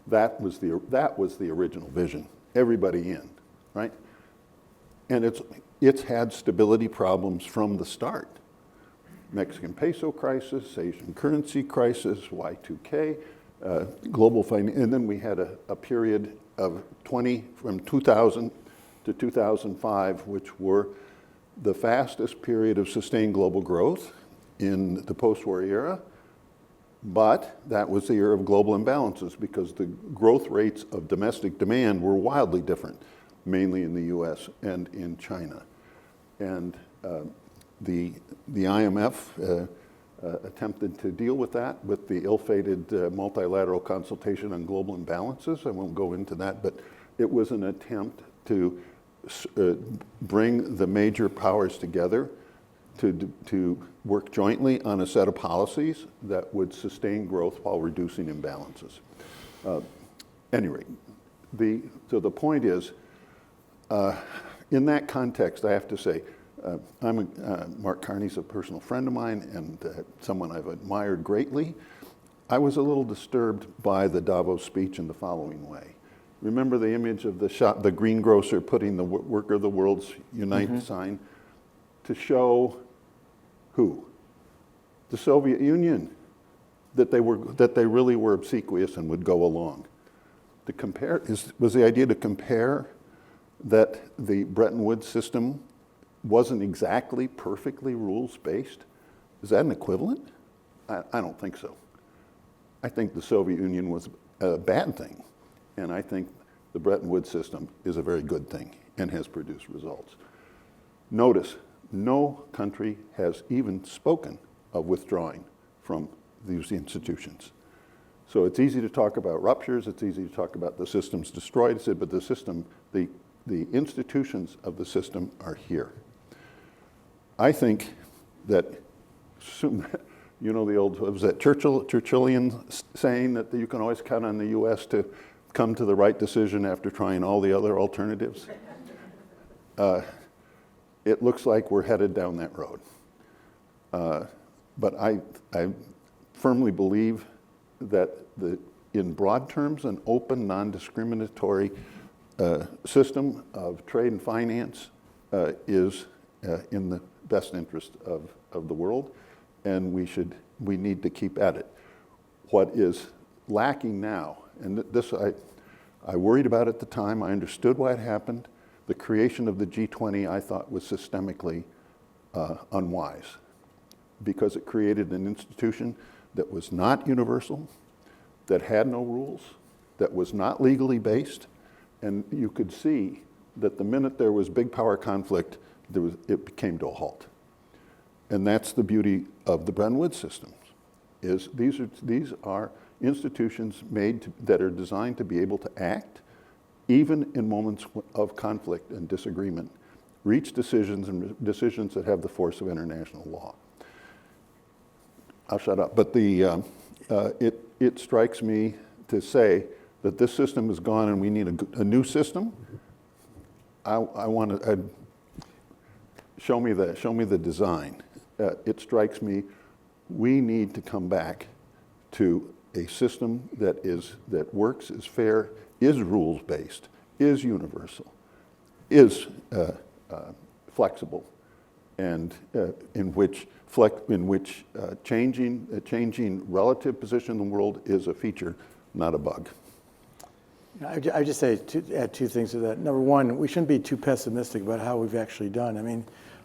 that was the original vision. Everybody in, right? And it's had stability problems from the start. Mexican peso crisis, Asian currency crisis, Y2K, global finance, and then we had a period of from 2000 to 2005, which were the fastest period of sustained global growth in the post-war era, but that was the era of global imbalances because the growth rates of domestic demand were wildly different. mainly in the US and in China. And the IMF attempted to deal with that with the ill-fated multilateral consultation on global imbalances. I won't go into that, but it was an attempt to bring the major powers together to work jointly on a set of policies that would sustain growth while reducing imbalances. Anyway, so the point is, in that context, I have to say, Mark Carney's a personal friend of mine and someone I've admired greatly. I was a little disturbed by the Davos speech in the following way. Remember the image of the greengrocer putting the Worker of the World's Unite sign to show who? The Soviet Union, that they really were obsequious and would go along. To compare, was the idea to compare that the Bretton Woods system wasn't exactly perfectly rules-based? Is that an equivalent? I don't think so. I think the Soviet Union was a bad thing, and I think the Bretton Woods system is a very good thing and has produced results. Notice, no country has even spoken of withdrawing from these institutions. So it's easy to talk about ruptures, it's easy to talk about the system's destroyed, but the system, the institutions of the system are here. I think that, you know the old, was that Churchillian saying that you can always count on the US to come to the right decision after trying all the other alternatives? It looks like we're headed down that road. But I firmly believe that in broad terms, an open, non-discriminatory system of trade and finance is in the best interest of the world, and we need to keep at it. What is lacking now, and this I worried about at the time, I understood why it happened. The creation of the G20 I thought was systemically unwise, because it created an institution that was not universal, that had no rules, that was not legally based, and you could see that the minute there was big power conflict, it came to a halt. And that's the beauty of the Bretton Woods systems, is these are institutions that are designed to be able to act even in moments of conflict and disagreement, reach decisions that have the force of international law. I'll shut up, but it strikes me to say that this system is gone and we need a new system. I want to show me the design. It strikes me we need to come back to a system that works, is fair, is rules-based, is universal, is flexible, and in which changing relative position in the world is a feature, not a bug. I just say add two things to that. Number one, we shouldn't be too pessimistic about how we've actually done. I mean,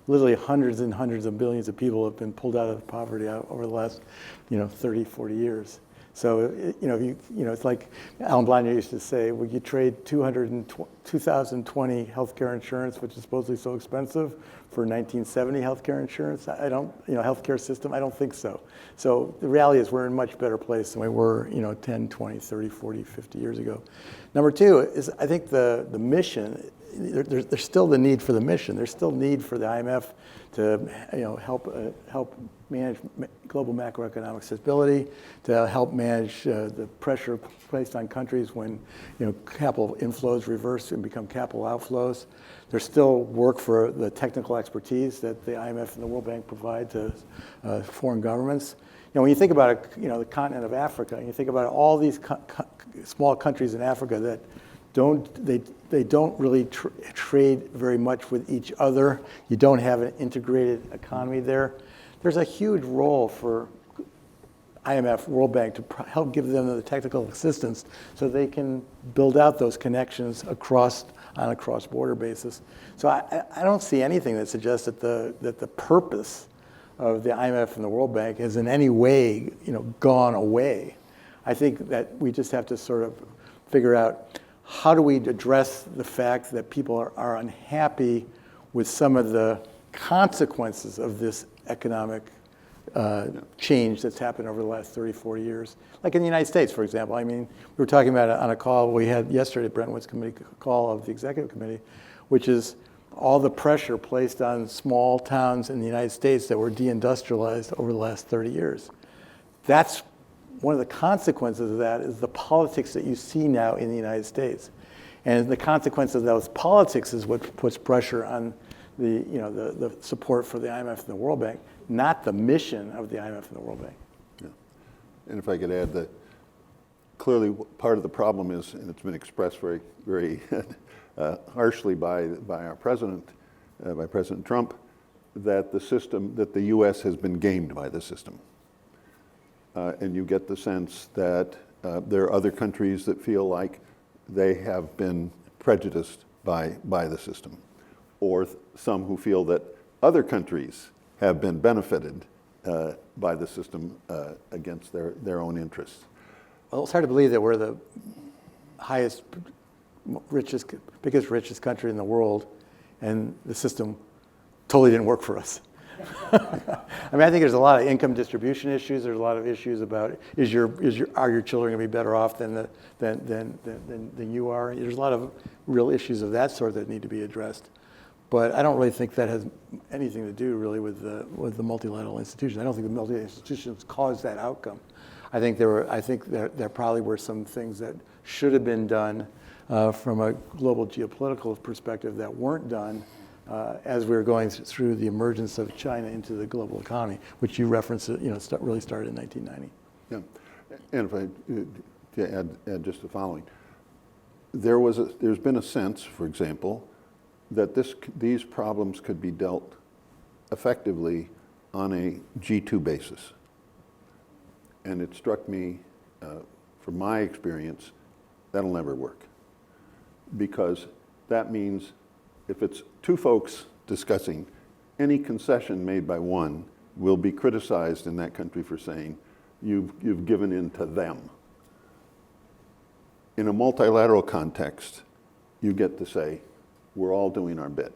literally hundreds and hundreds of billions of people have been pulled out of poverty over the last, 30, 40 years. So, it's like Alan Bliner used to say, well, you trade 2020 healthcare insurance, which is supposedly so expensive, for 1970 healthcare insurance. I don't, healthcare system, I don't think so. So the reality is we're in a much better place than we were, 10, 20, 30, 40, 50 years ago. Number two is I think the mission, there's still the need for the mission. There's still need for the IMF to help manage global macroeconomic stability, to help manage the pressure placed on countries when capital inflows reverse and become capital outflows. There's still work for the technical expertise that the IMF and the World Bank provide to foreign governments. When you think about the continent of Africa, and you think about all these small countries in Africa that they don't really trade very much with each other. You don't have an integrated economy there. There's a huge role for IMF, World Bank to help give them the technical assistance so they can build out those connections on a cross-border basis. So I don't see anything that suggests that the purpose of the IMF and the World Bank has in any way gone away. I think that we just have to sort of figure out how do we address the fact that people are unhappy with some of the consequences of this economic change that's happened over the last 30, 40 years. Like in the United States, for example. I mean, we were talking about it on a call we had yesterday, Bretton Woods Committee call of the Executive Committee, which is all the pressure placed on small towns in the United States that were deindustrialized over the last 30 years. That's one of the consequences of that is the politics that you see now in the United States. And the consequence of those politics is what puts pressure on the support for the IMF and the World Bank, not the mission of the IMF and the World Bank. Yeah. And if I could add that clearly part of the problem is, and it's been expressed very, very harshly by our president, by President Trump, that the U.S. has been gamed by the system. And you get the sense that there are other countries that feel like they have been prejudiced by the system, or some who feel that other countries have been benefited by the system against their own interests. Well, it's hard to believe that we're the biggest, richest country in the world, and the system totally didn't work for us. I mean, I think there's a lot of income distribution issues. There's a lot of issues about are your children going to be better off than you are? There's a lot of real issues of that sort that need to be addressed. But I don't really think that has anything to do really with the multilateral institutions. I don't think the multilateral institutions caused that outcome. I think there probably were some things that should have been done from a global geopolitical perspective that weren't done as we were going through the emergence of China into the global economy, which you referenced, really started in 1990. Yeah, and if I to add just the following, there's been a sense, for example, that these problems could be dealt effectively on a G2 basis. And it struck me, from my experience, that'll never work. Because that means if it's two folks discussing, any concession made by one will be criticized in that country for saying, you've given in to them. In a multilateral context, you get to say, we're all doing our bit.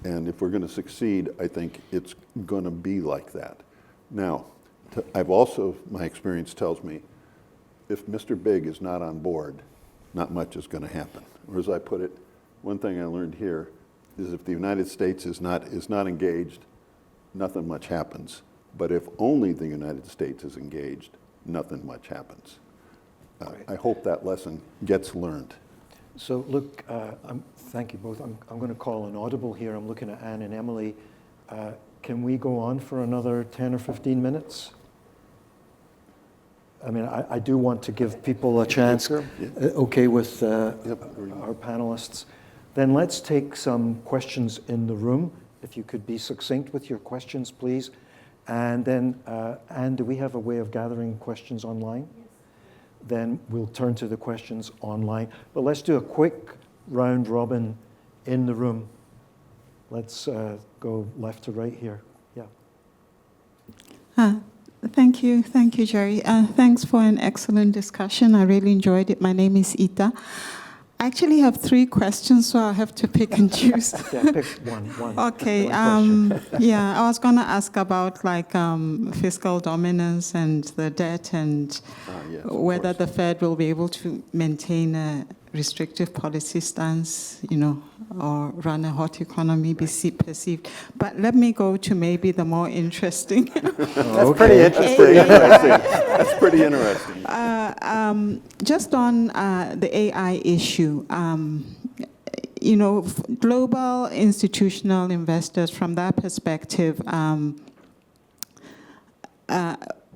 And if we're going to succeed, I think it's going to be like that. Now, my experience tells me, if Mr. Big is not on board, not much is going to happen. Or as I put it, one thing I learned here is if the United States is not engaged, nothing much happens. But if only the United States is engaged, nothing much happens. I hope that lesson gets learned. So look, thank you both. I'm going to call an audible here. I'm looking at Anne and Emily. Can we go on for another 10 or 15 minutes? I mean, I do want to give people a chance, okay, with our panelists. Then let's take some questions in the room. If you could be succinct with your questions, please. And then, Anne, do we have a way of gathering questions online? Yes. Then we'll turn to the questions online. But let's do a quick round robin in the room. Let's go left to right here. Yeah. Thank you, Gerry. Thanks for an excellent discussion. I really enjoyed it. My name is Ita. I actually have 3 questions, so I'll have to pick and choose. Yeah, pick one. Okay. Yeah, I was going to ask about fiscal dominance and the debt, and yes, whether the Fed will be able to maintain a restrictive policy stance, or run a hot economy, be perceived. But let me go to maybe the more interesting. That's pretty interesting. That's pretty interesting. Just on the AI issue, global institutional investors, from that perspective,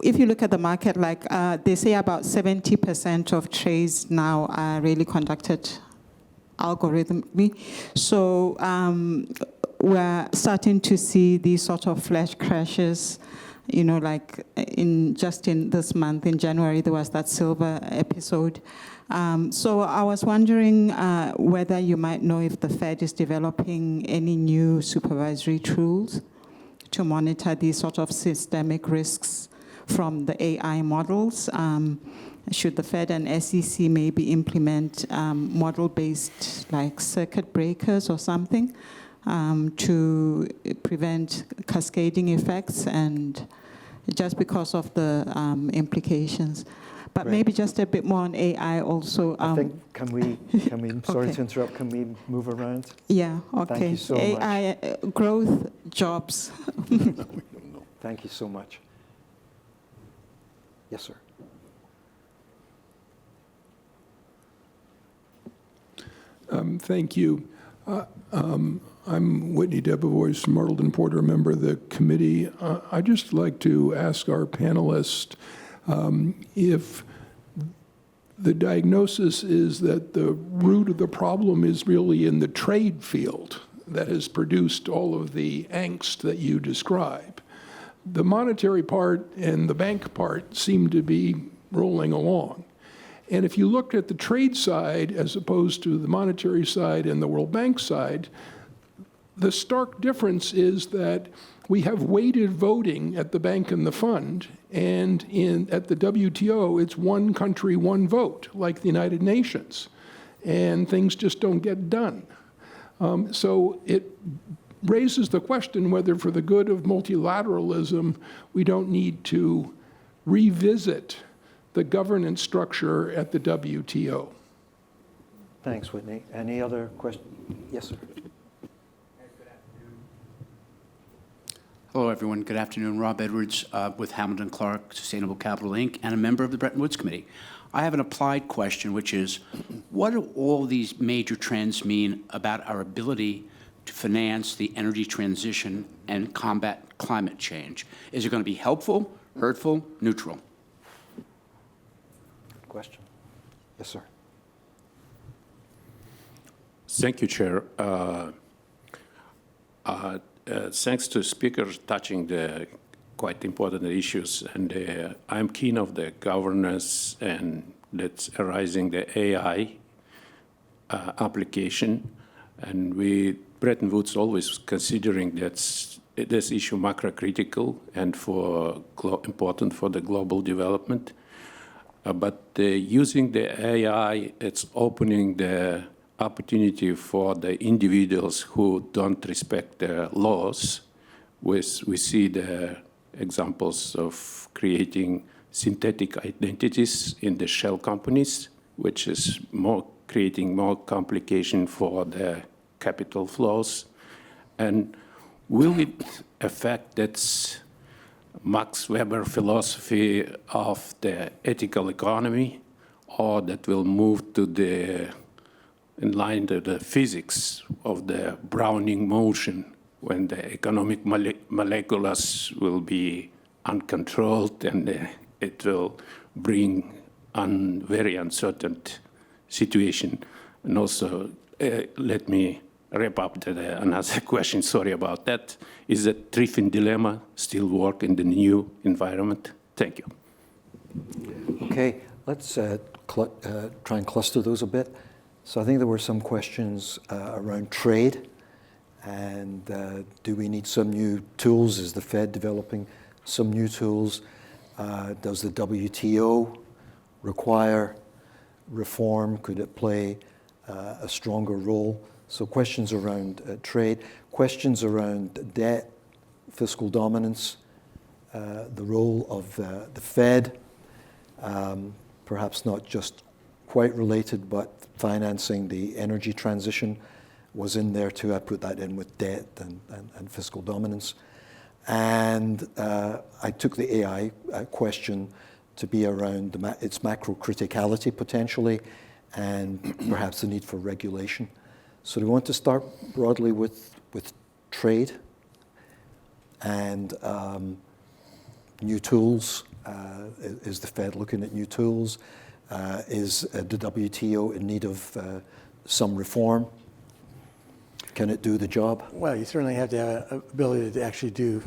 if you look at the market, they say about 70% of trades now are really conducted algorithmically. So we're starting to see these sort of flash crashes. Like in this month, in January, there was that silver episode. So I was wondering whether you might know if the Fed is developing any new supervisory tools to monitor these sort of systemic risks from the AI models? Should the Fed and SEC maybe implement model-based like circuit breakers or something to prevent cascading effects and just because of the implications? But Right. maybe just a bit more on AI also. I think, can we, sorry Okay. to interrupt, can we move around? Yeah, okay. Thank you so AI, growth, jobs. Thank you so much. Yes, sir. Thank you. I'm Whitney Debevoise from Arnold & Porter, a member of the committee. I'd just like to ask our panelists if the diagnosis is that the root of the problem is really in the trade field that has produced all of the angst that you describe. The monetary part and the bank part seem to be rolling along. And if you look at the trade side as opposed to the monetary side and the World Bank side, the stark difference is that we have weighted voting at the bank and the fund, and at the WTO, it's one country, one vote, like the United Nations, and things just don't get done. So it raises the question whether for the good of multilateralism, we don't need to revisit the governance structure at the WTO. Thanks, Whitney. Any other questions? Yes, sir. Hello, everyone. Good afternoon. Rob Edwards with Hamilton Clarke Sustainable Capital, Inc., and a member of the Bretton Woods Committee. I have an applied question, which is, what do all these major trends mean about our ability to finance the energy transition and combat climate change? Is it going to be helpful, hurtful, neutral? Question. Yes, sir. Thank you, Chair. Thanks to speakers touching the quite important issues, and I'm keen of the governance and that's arising the AI application, and Bretton Woods always considering this issue macro critical and important for the global development. But using the AI, it's opening the opportunity for the individuals who don't respect the laws. We see the examples of creating synthetic identities in the shell companies, which is creating more complication for the capital flows. And will it affect that Max Weber philosophy of the ethical economy, or that will move to in line to the physics of the Brownian motion, when the economic molecules will be uncontrolled and it will bring very uncertain situation? And also, let me wrap up another question, sorry about that. Is the Triffin dilemma still work in the new environment? Thank you. Okay, let's try and cluster those a bit. So I think there were some questions around trade, and do we need some new tools? Is the Fed developing some new tools? Does the WTO require reform? Could it play a stronger role? So questions around trade, questions around debt, fiscal dominance, the role of the Fed, perhaps not just quite related, but financing the energy transition was in there too. I put that in with debt and fiscal dominance. And I took the AI question to be around its macro criticality potentially, and perhaps the need for regulation. So do we want to start broadly with trade and new tools? Is the Fed looking at new tools? Is the WTO in need of some reform? Can it do the job? Well, you certainly have to have an ability to actually do,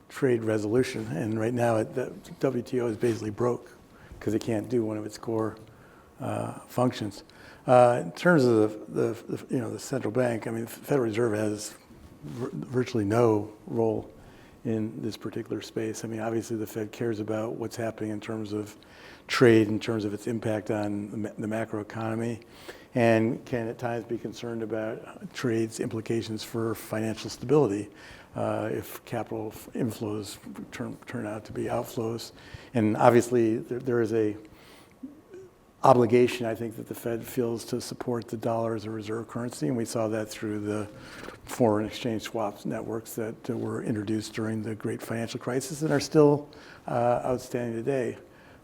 trade resolution. And right now, the WTO is basically broke because it can't do one of its core functions. In terms of the central bank, I mean, the Federal Reserve has virtually no role in this particular space. I mean, obviously the Fed cares about what's happening in terms of trade, in terms of its impact on the macroeconomy, and can at times be concerned about trade's implications for financial stability if capital inflows turn out to be outflows. And obviously there is a obligation, I think, that the Fed feels to support the dollar as a reserve currency, and we saw that through the foreign exchange swaps networks that were introduced during the great financial crisis and are still outstanding today.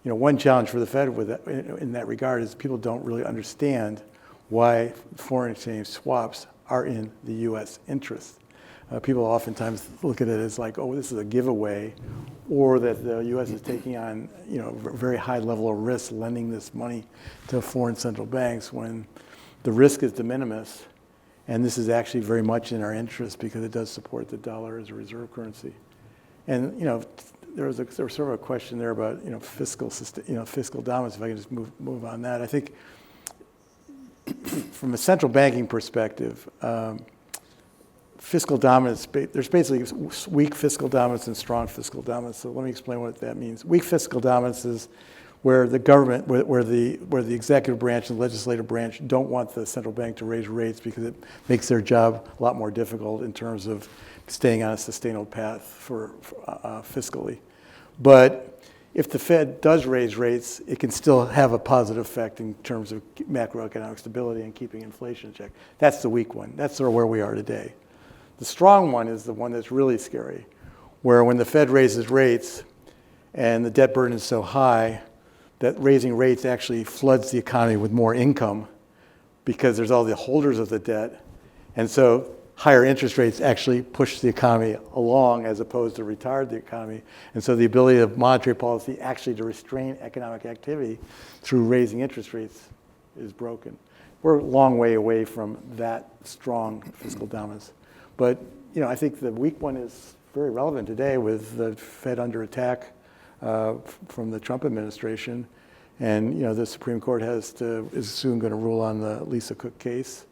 You know, one challenge for the Fed in that regard is people don't really understand why foreign exchange swaps are in the U.S. interest. People oftentimes look at it as like, oh, this is a giveaway, or that the U.S. is taking on, you know, a very high level of risk lending this money to foreign central banks when the risk is de minimis, and this is actually very much in our interest because it does support the dollar as a reserve currency. And, you know, there was sort of a question there about, you know, fiscal dominance. If I can just move on that, I think from a central banking perspective, fiscal dominance, there's basically weak fiscal dominance and strong fiscal dominance. So let me explain what that means. Weak fiscal dominance is where the government, where the executive branch and legislative branch don't want the central bank to raise rates because it makes their job a lot more difficult in terms of staying on a sustainable path for fiscally. But if the Fed does raise rates, it can still have a positive effect in terms of macroeconomic stability and keeping inflation in check. That's the weak one. That's sort of where we are today. The strong one is the one that's really scary, where when the Fed raises rates and the debt burden is so high that raising rates actually floods the economy with more income because there's all the holders of the debt. And so higher interest rates actually push the economy along as opposed to retard the economy. And so the ability of monetary policy actually to restrain economic activity through raising interest rates is broken. We're a long way away from that strong fiscal dominance. But, you know, I think the weak one is very relevant today with the Fed under attack from the Trump administration. And, you know, the Supreme Court is soon going to rule on the Lisa Cook case.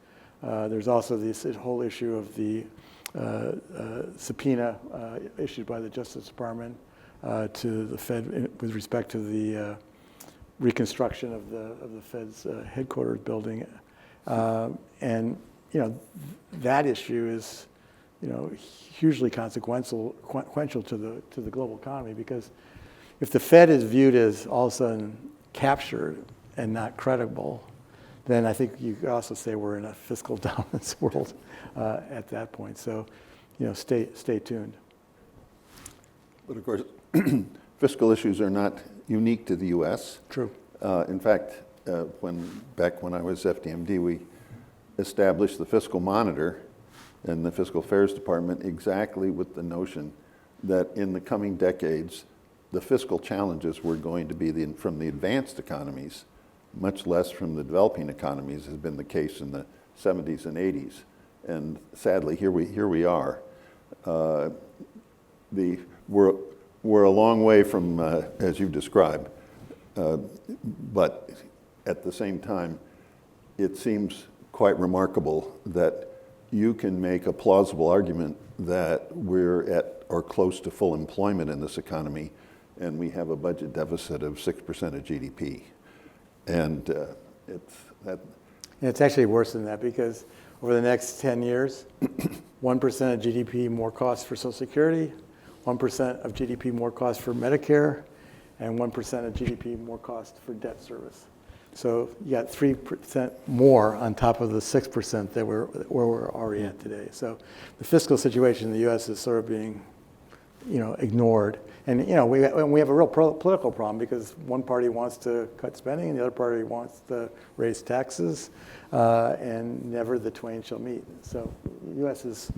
There's also this whole issue of the subpoena issued by the Justice Department to the Fed with respect to the reconstruction of the Fed's headquarters building. And, you know, that issue is, you know, hugely consequential to the global economy, because if the Fed is viewed as all of a sudden captured and not credible, then I think you could also say we're in a fiscal dominance world at that point. So, you know, stay tuned. But of course, fiscal issues are not unique to the U.S. True. In fact, back when I was FDMD, we established the Fiscal Monitor and the Fiscal Affairs Department exactly with the notion that in the coming decades, the fiscal challenges were going to be from the advanced economies, much less from the developing economies, has been the case in the 70s and 80s. And sadly, here we are. We're a long way from, as you described, but at the same time, it seems quite remarkable that you can make a plausible argument that we're at or close to full employment in this economy, and we have a budget deficit of 6% of GDP. And it's actually worse than that, because over the next 10 years, 1% of GDP more cost for Social Security, 1% of GDP more cost for Medicare, and 1% of GDP more cost for debt service. So you got 3% more on top of the 6% that where we're already at today. So the fiscal situation in the U.S. is sort of being, you know, ignored. And, you know, we have a real political problem, because one party wants to cut spending and the other party wants to raise taxes, and never the twain shall meet. So the U.S. is,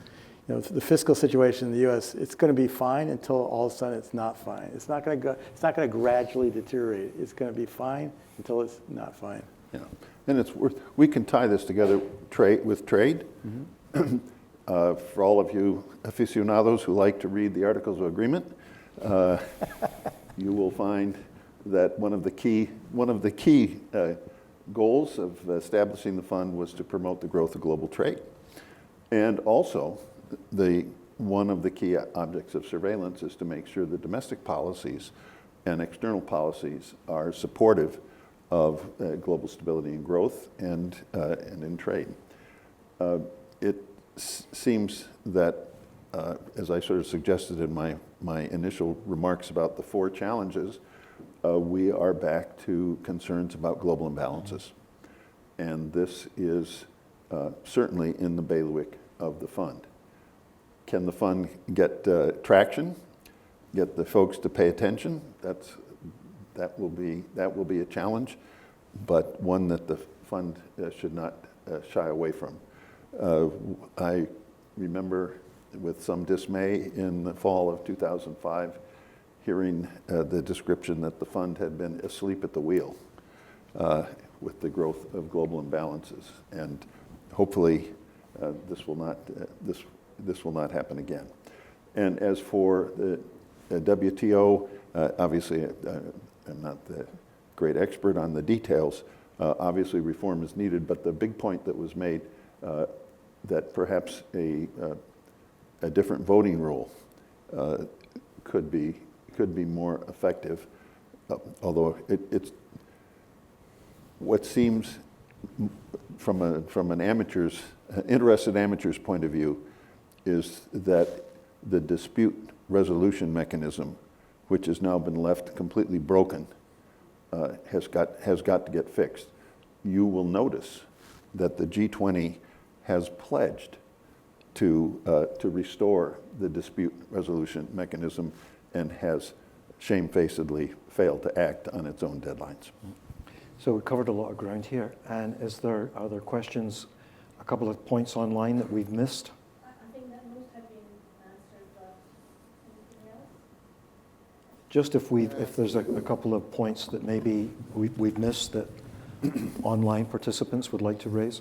you know, the fiscal situation in the U.S., it's going to be fine until all of a sudden it's not fine. It's not going to gradually deteriorate. It's going to be fine until it's not fine. Yeah, and we can tie this together with trade. Mm-hmm. For all of you aficionados who like to read the Articles of Agreement, you will find that one of the key goals of establishing the fund was to promote the growth of global trade. And also, the one of the key objects of surveillance is to make sure that domestic policies and external policies are supportive of global stability and growth and in trade. It seems that, as I sort of suggested in my initial remarks about the 4 challenges, we are back to concerns about global imbalances. And this is certainly in the bailiwick of the fund. Can the fund get traction, get the folks to pay attention? That will be a challenge, but one that the fund should not shy away from. I remember with some dismay in the fall of 2005 hearing the description that the fund had been asleep at the wheel with the growth of global imbalances, and hopefully this will not happen again. And as for the WTO, obviously I'm not the great expert on the details. Obviously reform is needed, but the big point that was made that perhaps a different voting rule could be more effective, although it's what seems from an interested amateur's point of view is that the dispute resolution mechanism, which has now been left completely broken, has got to get fixed. You will notice that the G20 has pledged to restore the dispute resolution mechanism and has shamefacedly failed to act on its own deadlines. So we covered a lot of ground here. And are there questions, a couple of points online that we've missed? I think that most have been answered, but anything else? Just if there's a couple of points that maybe we've missed that online participants would like to raise.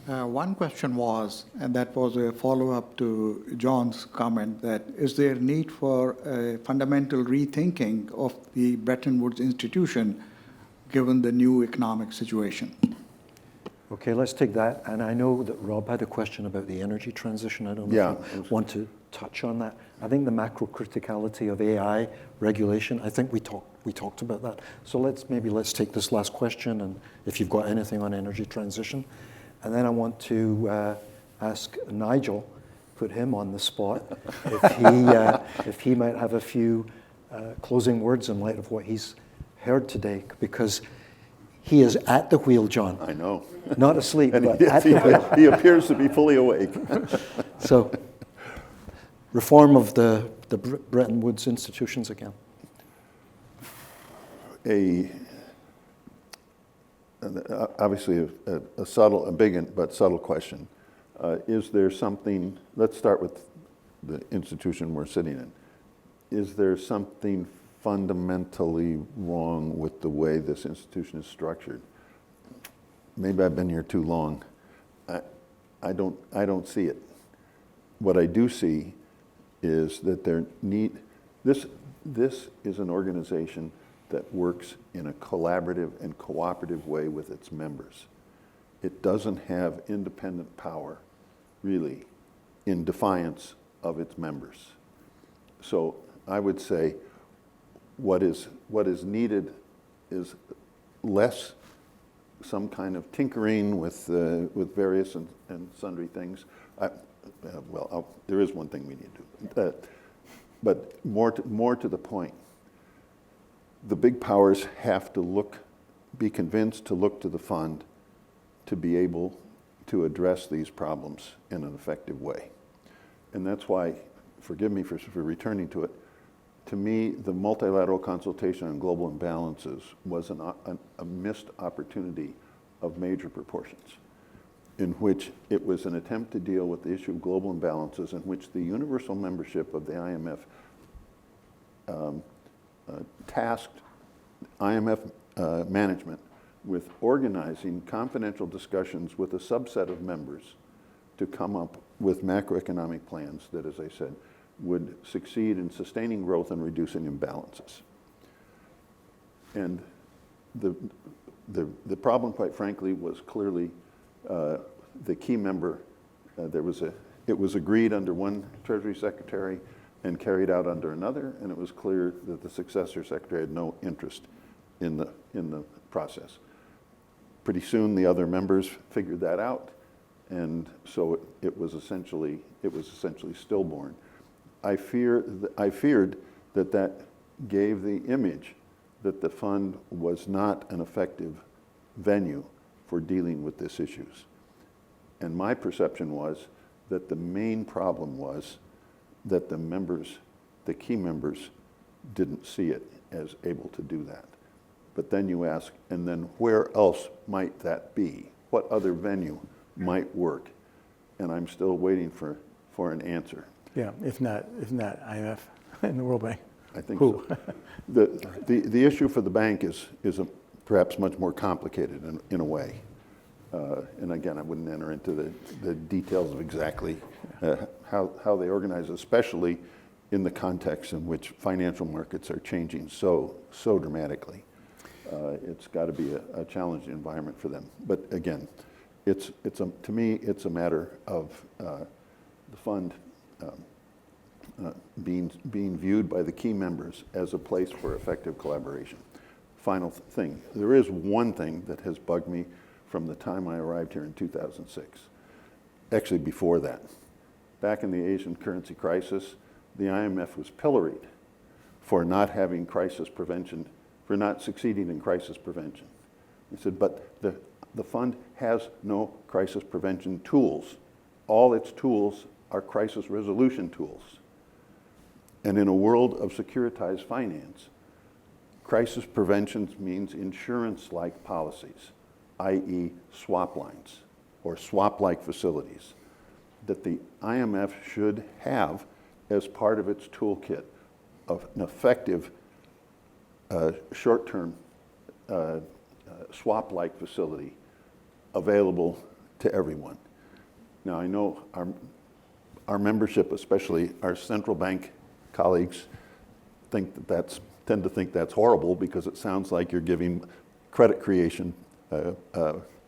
One question was, and that was a follow-up to John's comment, that is there need for a fundamental rethinking of the Bretton Woods institution given the new economic situation? Okay, let's take that. And I know that Rob had a question about the energy transition. I don't know if you want to touch on that. I think the macro criticality of AI regulation, I think we talked about that. So let's take this last question, and if you've got anything on energy transition. And then I want to ask Nigel, put him on the spot, if he might have a few closing words in light of what he's heard today, because he is at the wheel, John. I know. Not asleep, but at the wheel. He appears to be fully awake. So, reform of the Bretton Woods institutions again. Obviously a big but subtle question. Is there something, let's start with the institution we're sitting in. Is there something fundamentally wrong with the way this institution is structured? Maybe I've been here too long. I don't see it. What I do see is that this is an organization that works in a collaborative and cooperative way with its members. It doesn't have independent power, really, in defiance of its members. So I would say what is needed is less some kind of tinkering with various and sundry things. There is one thing we need to do, but more to the point. The big powers have to be convinced to look to the fund to be able to address these problems in an effective way. And that's why, forgive me for returning to it, to me, the multilateral consultation on global imbalances was a missed opportunity of major proportions, in which it was an attempt to deal with the issue of global imbalances, in which the universal membership of the IMF tasked IMF management with organizing confidential discussions with a subset of members to come up with macroeconomic plans that, as I said, would succeed in sustaining growth and reducing imbalances. And the problem, quite frankly, was clearly the key member. There was it was agreed under one Treasury Secretary and carried out under another, and it was clear that the successor secretary had no interest in the process. Pretty soon, the other members figured that out, and so it was essentially stillborn. I feared that gave the image that the fund was not an effective venue for dealing with these issues. And my perception was that the main problem was that the key members didn't see it as able to do that. But then you ask, and then where else might that be? What other venue might work? And I'm still waiting for an answer. Yeah, if not IMF and the World Bank. I think so. The issue for the bank is perhaps much more complicated in a way. And again, I wouldn't enter into the details of exactly how they organize, especially in the context in which financial markets are changing so dramatically. It's got to be a challenging environment for them. But again, to me, it's a matter of the fund being viewed by the key members as a place for effective collaboration. Final thing, there is one thing that has bugged me from the time I arrived here in 2006. Actually, before that. Back in the Asian currency crisis, the IMF was pilloried for not having crisis prevention, for not succeeding in crisis prevention. He said, but the fund has no crisis prevention tools. All its tools are crisis resolution tools. And in a world of securitized finance, crisis prevention means insurance-like policies, i.e. swap lines or swap-like facilities that the IMF should have as part of its toolkit of an effective short-term swap-like facility available to everyone. Now, I know our membership, especially our central bank colleagues, tend to think that's horrible because it sounds like you're giving credit creation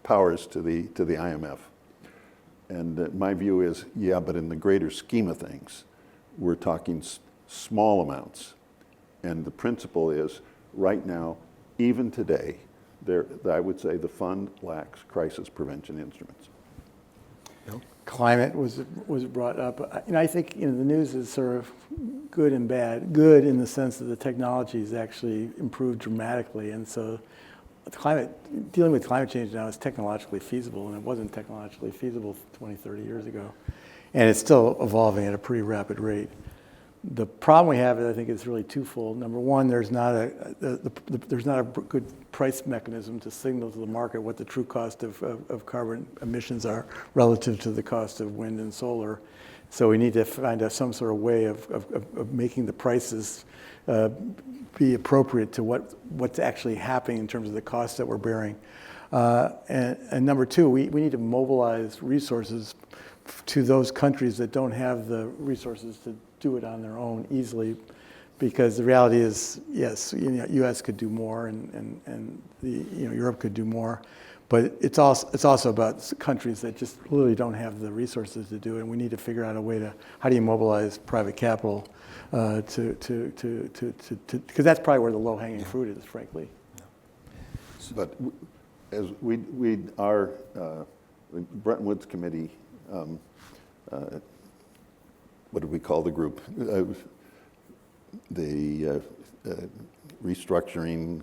powers to the IMF. And my view is, yeah, but in the greater scheme of things, we're talking small amounts. And the principle is, right now, even today, I would say the fund lacks crisis prevention instruments. Climate was brought up. I think the news is sort of good and bad. Good in the sense that the technology has actually improved dramatically, and so dealing with climate change now is technologically feasible, and it wasn't technologically feasible 20, 30 years ago. And it's still evolving at a pretty rapid rate. The problem we have, I think, is really twofold. Number one, there's not a good price mechanism to signal to the market what the true cost of carbon emissions are relative to the cost of wind and solar. So we need to find some sort of way of making the prices be appropriate to what's actually happening in terms of the costs that we're bearing. And number two, we need to mobilize resources to those countries that don't have the resources to do it on their own easily, because the reality is, yes, U.S. could do more, and Europe could do more, but it's also about countries that just literally don't have the resources to do it, and we need to figure out a way how do you mobilize private capital because that's probably where the low-hanging fruit is, frankly. But as our Bretton Woods Committee, what do we call the group? The restructuring,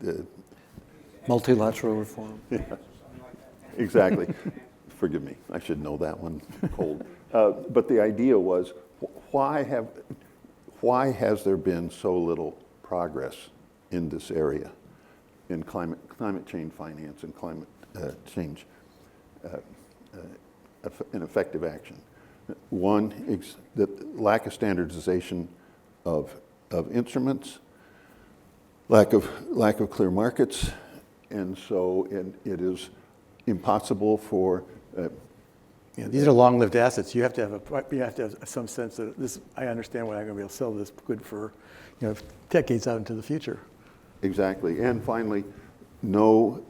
the multilateral reform. Yeah, exactly. Forgive me, I should know that one cold. But the idea was, why has there been so little progress in this area, in climate change finance and climate change and effective action? One is the lack of standardization of instruments, lack of clear markets, and so it is impossible for. These are long-lived assets. You have to have some sense that this. I understand why I'm going to be able to sell this good for, decades out into the future. Exactly, and finally, no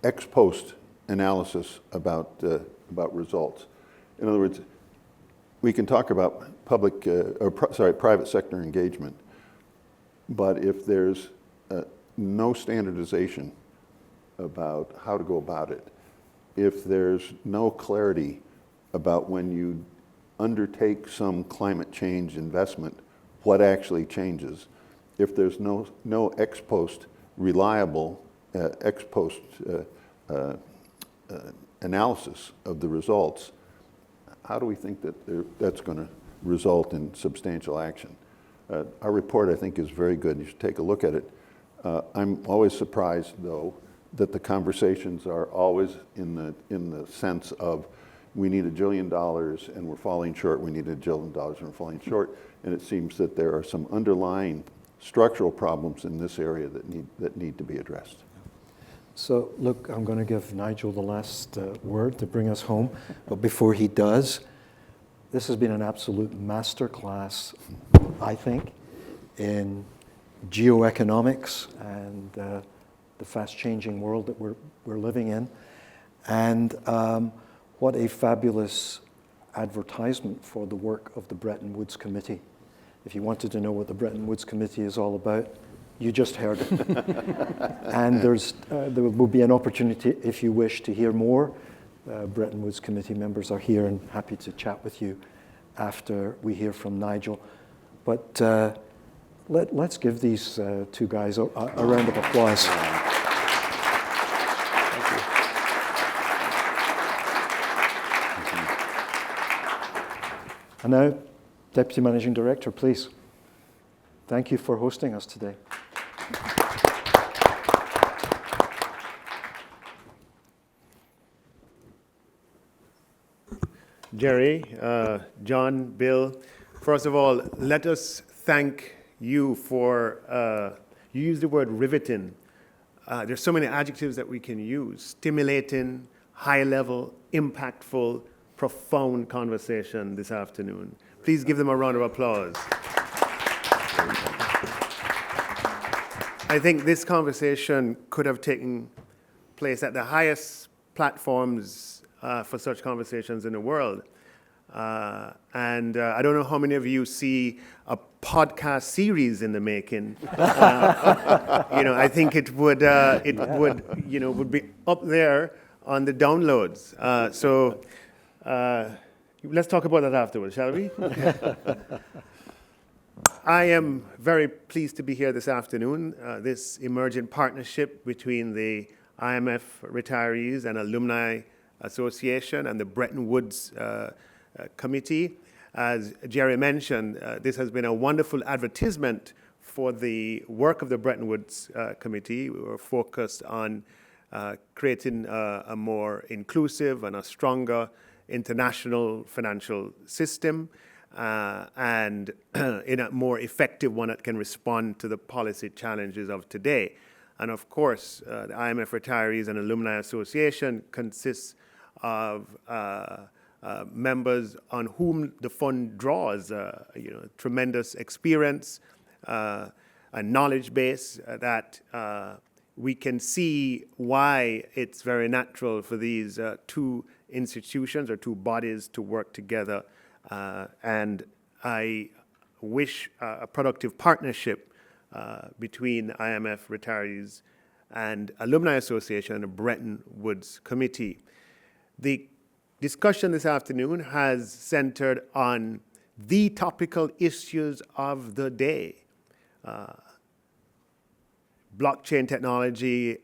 ex post analysis about about results. In other words, we can talk about private sector engagement, but if there's no standardization about how to go about it, if there's no clarity about when you undertake some climate change investment, what actually changes, if there's no ex post reliable ex post analysis of the results, how do we think that that's going to result in substantial action? Our report, I think, is very good. You should take a look at it. I'm always surprised, though, that the conversations are always in the sense of we need $1 trillion and we're falling short. We need $1 trillion and we're falling short. And it seems that there are some underlying structural problems in this area that need to be addressed. So, look, I'm going to give Nigel the last word to bring us home. But before he does, this has been an absolute masterclass, I think, in geoeconomics and the fast-changing world that we're living in. And what a fabulous advertisement for the work of the Bretton Woods Committee. If you wanted to know what the Bretton Woods Committee is all about, you just heard it. And there will be an opportunity, if you wish, to hear more. Bretton Woods Committee members are here and happy to chat with you after we hear from Nigel. But let's give these two guys a round of applause. And now, Deputy Managing Director, please. Thank you for hosting us today. Gerry, John, Bill, first of all, let us thank you for, you used the word riveting. There's so many adjectives that we can use. Stimulating, high level, impactful, profound conversation this afternoon. Please give them a round of applause. I think this conversation could have taken place at the highest platforms for such conversations in the world. And I don't know how many of you see a podcast series in the making. I think it would be up there on the downloads. So let's talk about that afterwards, shall we? I am very pleased to be here this afternoon. This emergent partnership between the IMF Retirees and Alumni Association and the Bretton Woods Committee. As Gerry mentioned, this has been a wonderful advertisement for the work of the Bretton Woods Committee. We were focused on creating a more inclusive and a stronger international financial system and in a more effective one that can respond to the policy challenges of today. And of course, the IMF Retirees and Alumni Association consists of members on whom the fund draws tremendous experience and knowledge base that we can see why it's very natural for these two institutions or two bodies to work together. And I wish a productive partnership between IMF Retirees and Alumni Association and the Bretton Woods Committee. The discussion this afternoon has centered on the topical issues of the day. Blockchain technology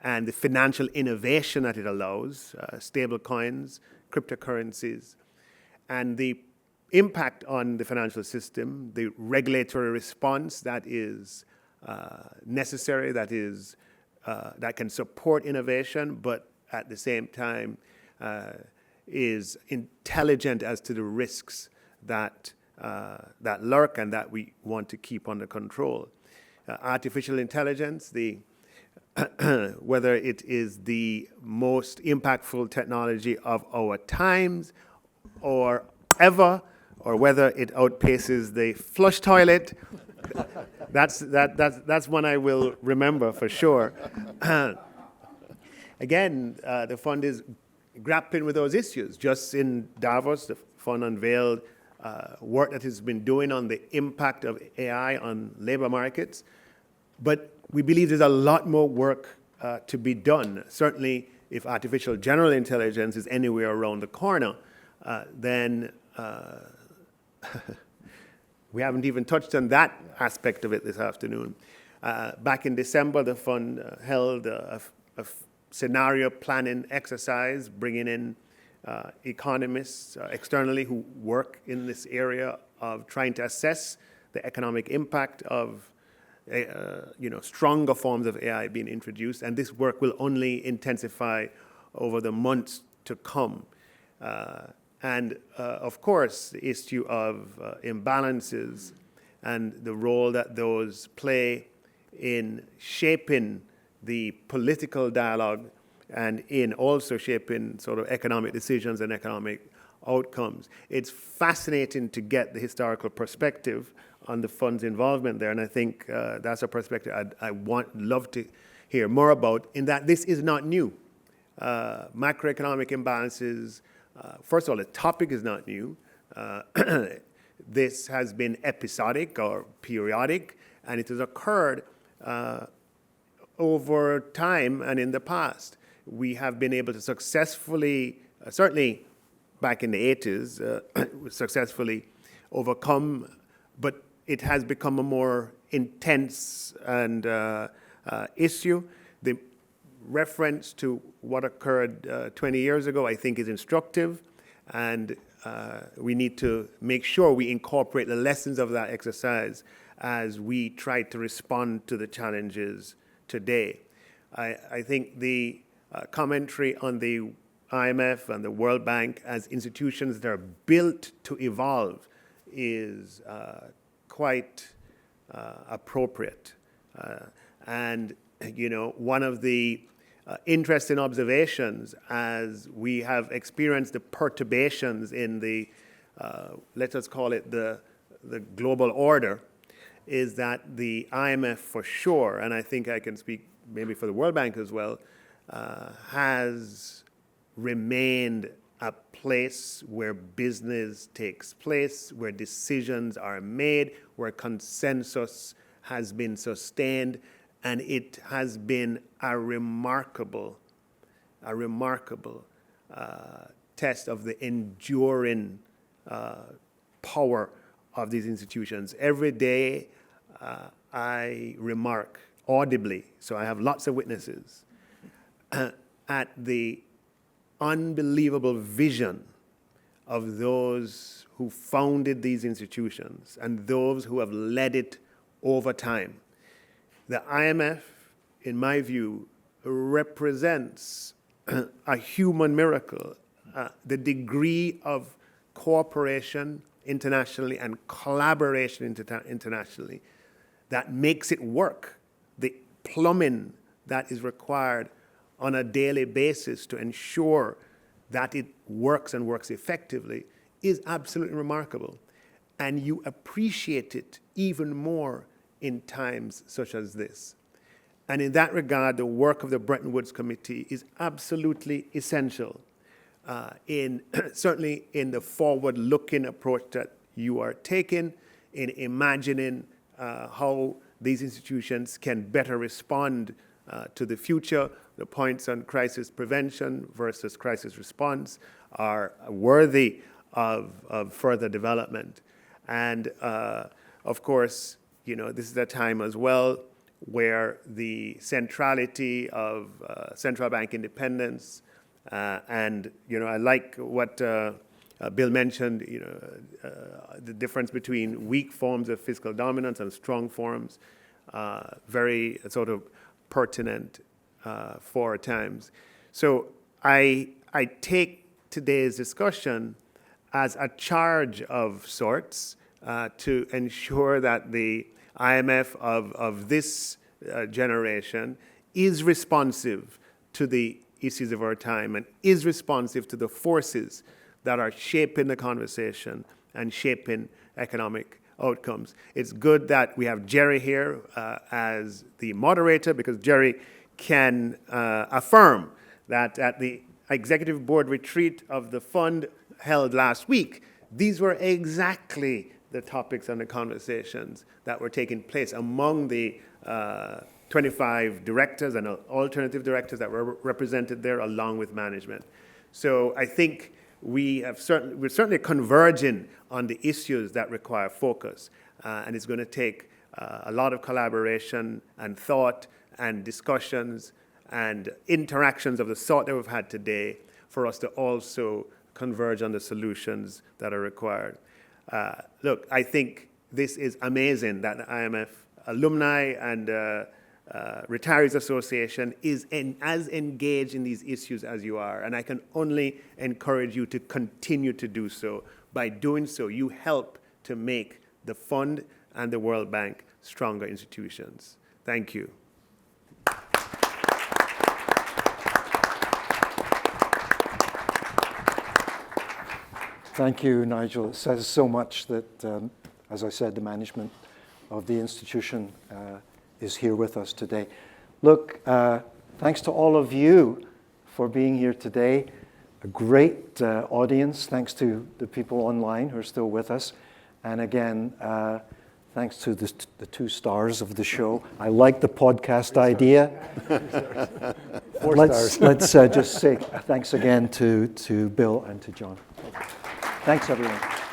and the financial innovation that it allows, stable coins, cryptocurrencies, and the impact on the financial system, the regulatory response that is necessary, that can support innovation, but at the same time is intelligent as to the risks that lurk and that we want to keep under control. Artificial intelligence, whether it is the most impactful technology of our times or ever, or whether it outpaces the flush toilet, that's one I will remember for sure. Again, the fund is grappling with those issues. Just in Davos, the fund unveiled work that it's been doing on the impact of AI on labor markets. But we believe there's a lot more work to be done. Certainly, if artificial general intelligence is anywhere around the corner, then we haven't even touched on that aspect of it this afternoon. Back in December, the fund held a scenario planning exercise, bringing in economists externally who work in this area of trying to assess the economic impact of stronger forms of AI being introduced, and this work will only intensify over the months to come. Of course, the issue of imbalances and the role that those play in shaping the political dialogue and in also shaping sort of economic decisions and economic outcomes. It's fascinating to get the historical perspective on the fund's involvement there, and I think that's a perspective love to hear more about, in that this is not new. Macroeconomic imbalances, first of all, the topic is not new. This has been episodic or periodic, and it has occurred over time and in the past. We have been able to successfully, certainly back in the 80s, successfully overcome, but it has become a more intense and issue. The reference to what occurred 20 years ago, I think, is instructive, and we need to make sure we incorporate the lessons of that exercise as we try to respond to the challenges today. I think the commentary on the IMF and the World Bank as institutions that are built to evolve is quite appropriate. And, one of the interesting observations as we have experienced the perturbations in the, let us call it the global order, is that the IMF for sure, and I think I can speak maybe for the World Bank as well, has remained a place where business takes place, where decisions are made, where consensus has been sustained, and it has been a remarkable test of the enduring power of these institutions. Every day I remark audibly, so I have lots of witnesses, at the unbelievable vision of those who founded these institutions and those who have led it over time. The IMF, in my view, represents a human miracle, the degree of cooperation internationally and collaboration internationally that makes it work, the plumbing that is required on a daily basis to ensure that it works and works effectively is absolutely remarkable. And you appreciate it even more in times such as this. And in that regard, the work of the Bretton Woods Committee is absolutely essential, certainly in the forward-looking approach that you are taking, in imagining how these institutions can better respond to the future. The points on crisis prevention versus crisis response are worthy of further development. And of course, this is a time as well where the centrality of central bank independence and, I like what Bill mentioned, the difference between weak forms of fiscal dominance and strong forms, very sort of pertinent for our times. So I take today's discussion as a charge of sorts to ensure that the IMF of this generation is responsive to the issues of our time and is responsive to the forces that are shaping the conversation and shaping economic outcomes. It's good that we have Gerry here as the moderator, because Gerry can affirm that at the executive board retreat of the fund held last week, these were exactly the topics and the conversations that were taking place among the 25 directors and alternative directors that were represented there, along with management. So I think we're certainly converging on the issues that require focus, and it's going to take a lot of collaboration and thought and discussions and interactions of the sort that we've had today for us to also converge on the solutions that are required. Look, I think this is amazing that the IMF Alumni and Retirees Association is as engaged in these issues as you are, and I can only encourage you to continue to do so. By doing so, you help to make the fund and the World Bank stronger institutions. Thank you. Thank you, Nigel. It says so much that, as I said, the management of the institution is here with us today. Look, thanks to all of you for being here today. A great audience. Thanks to the people online who are still with us. And again, thanks to the 2 stars of the show. I like the podcast idea. 4 stars. Let's just say thanks again to Bill and to John. Thanks, everyone.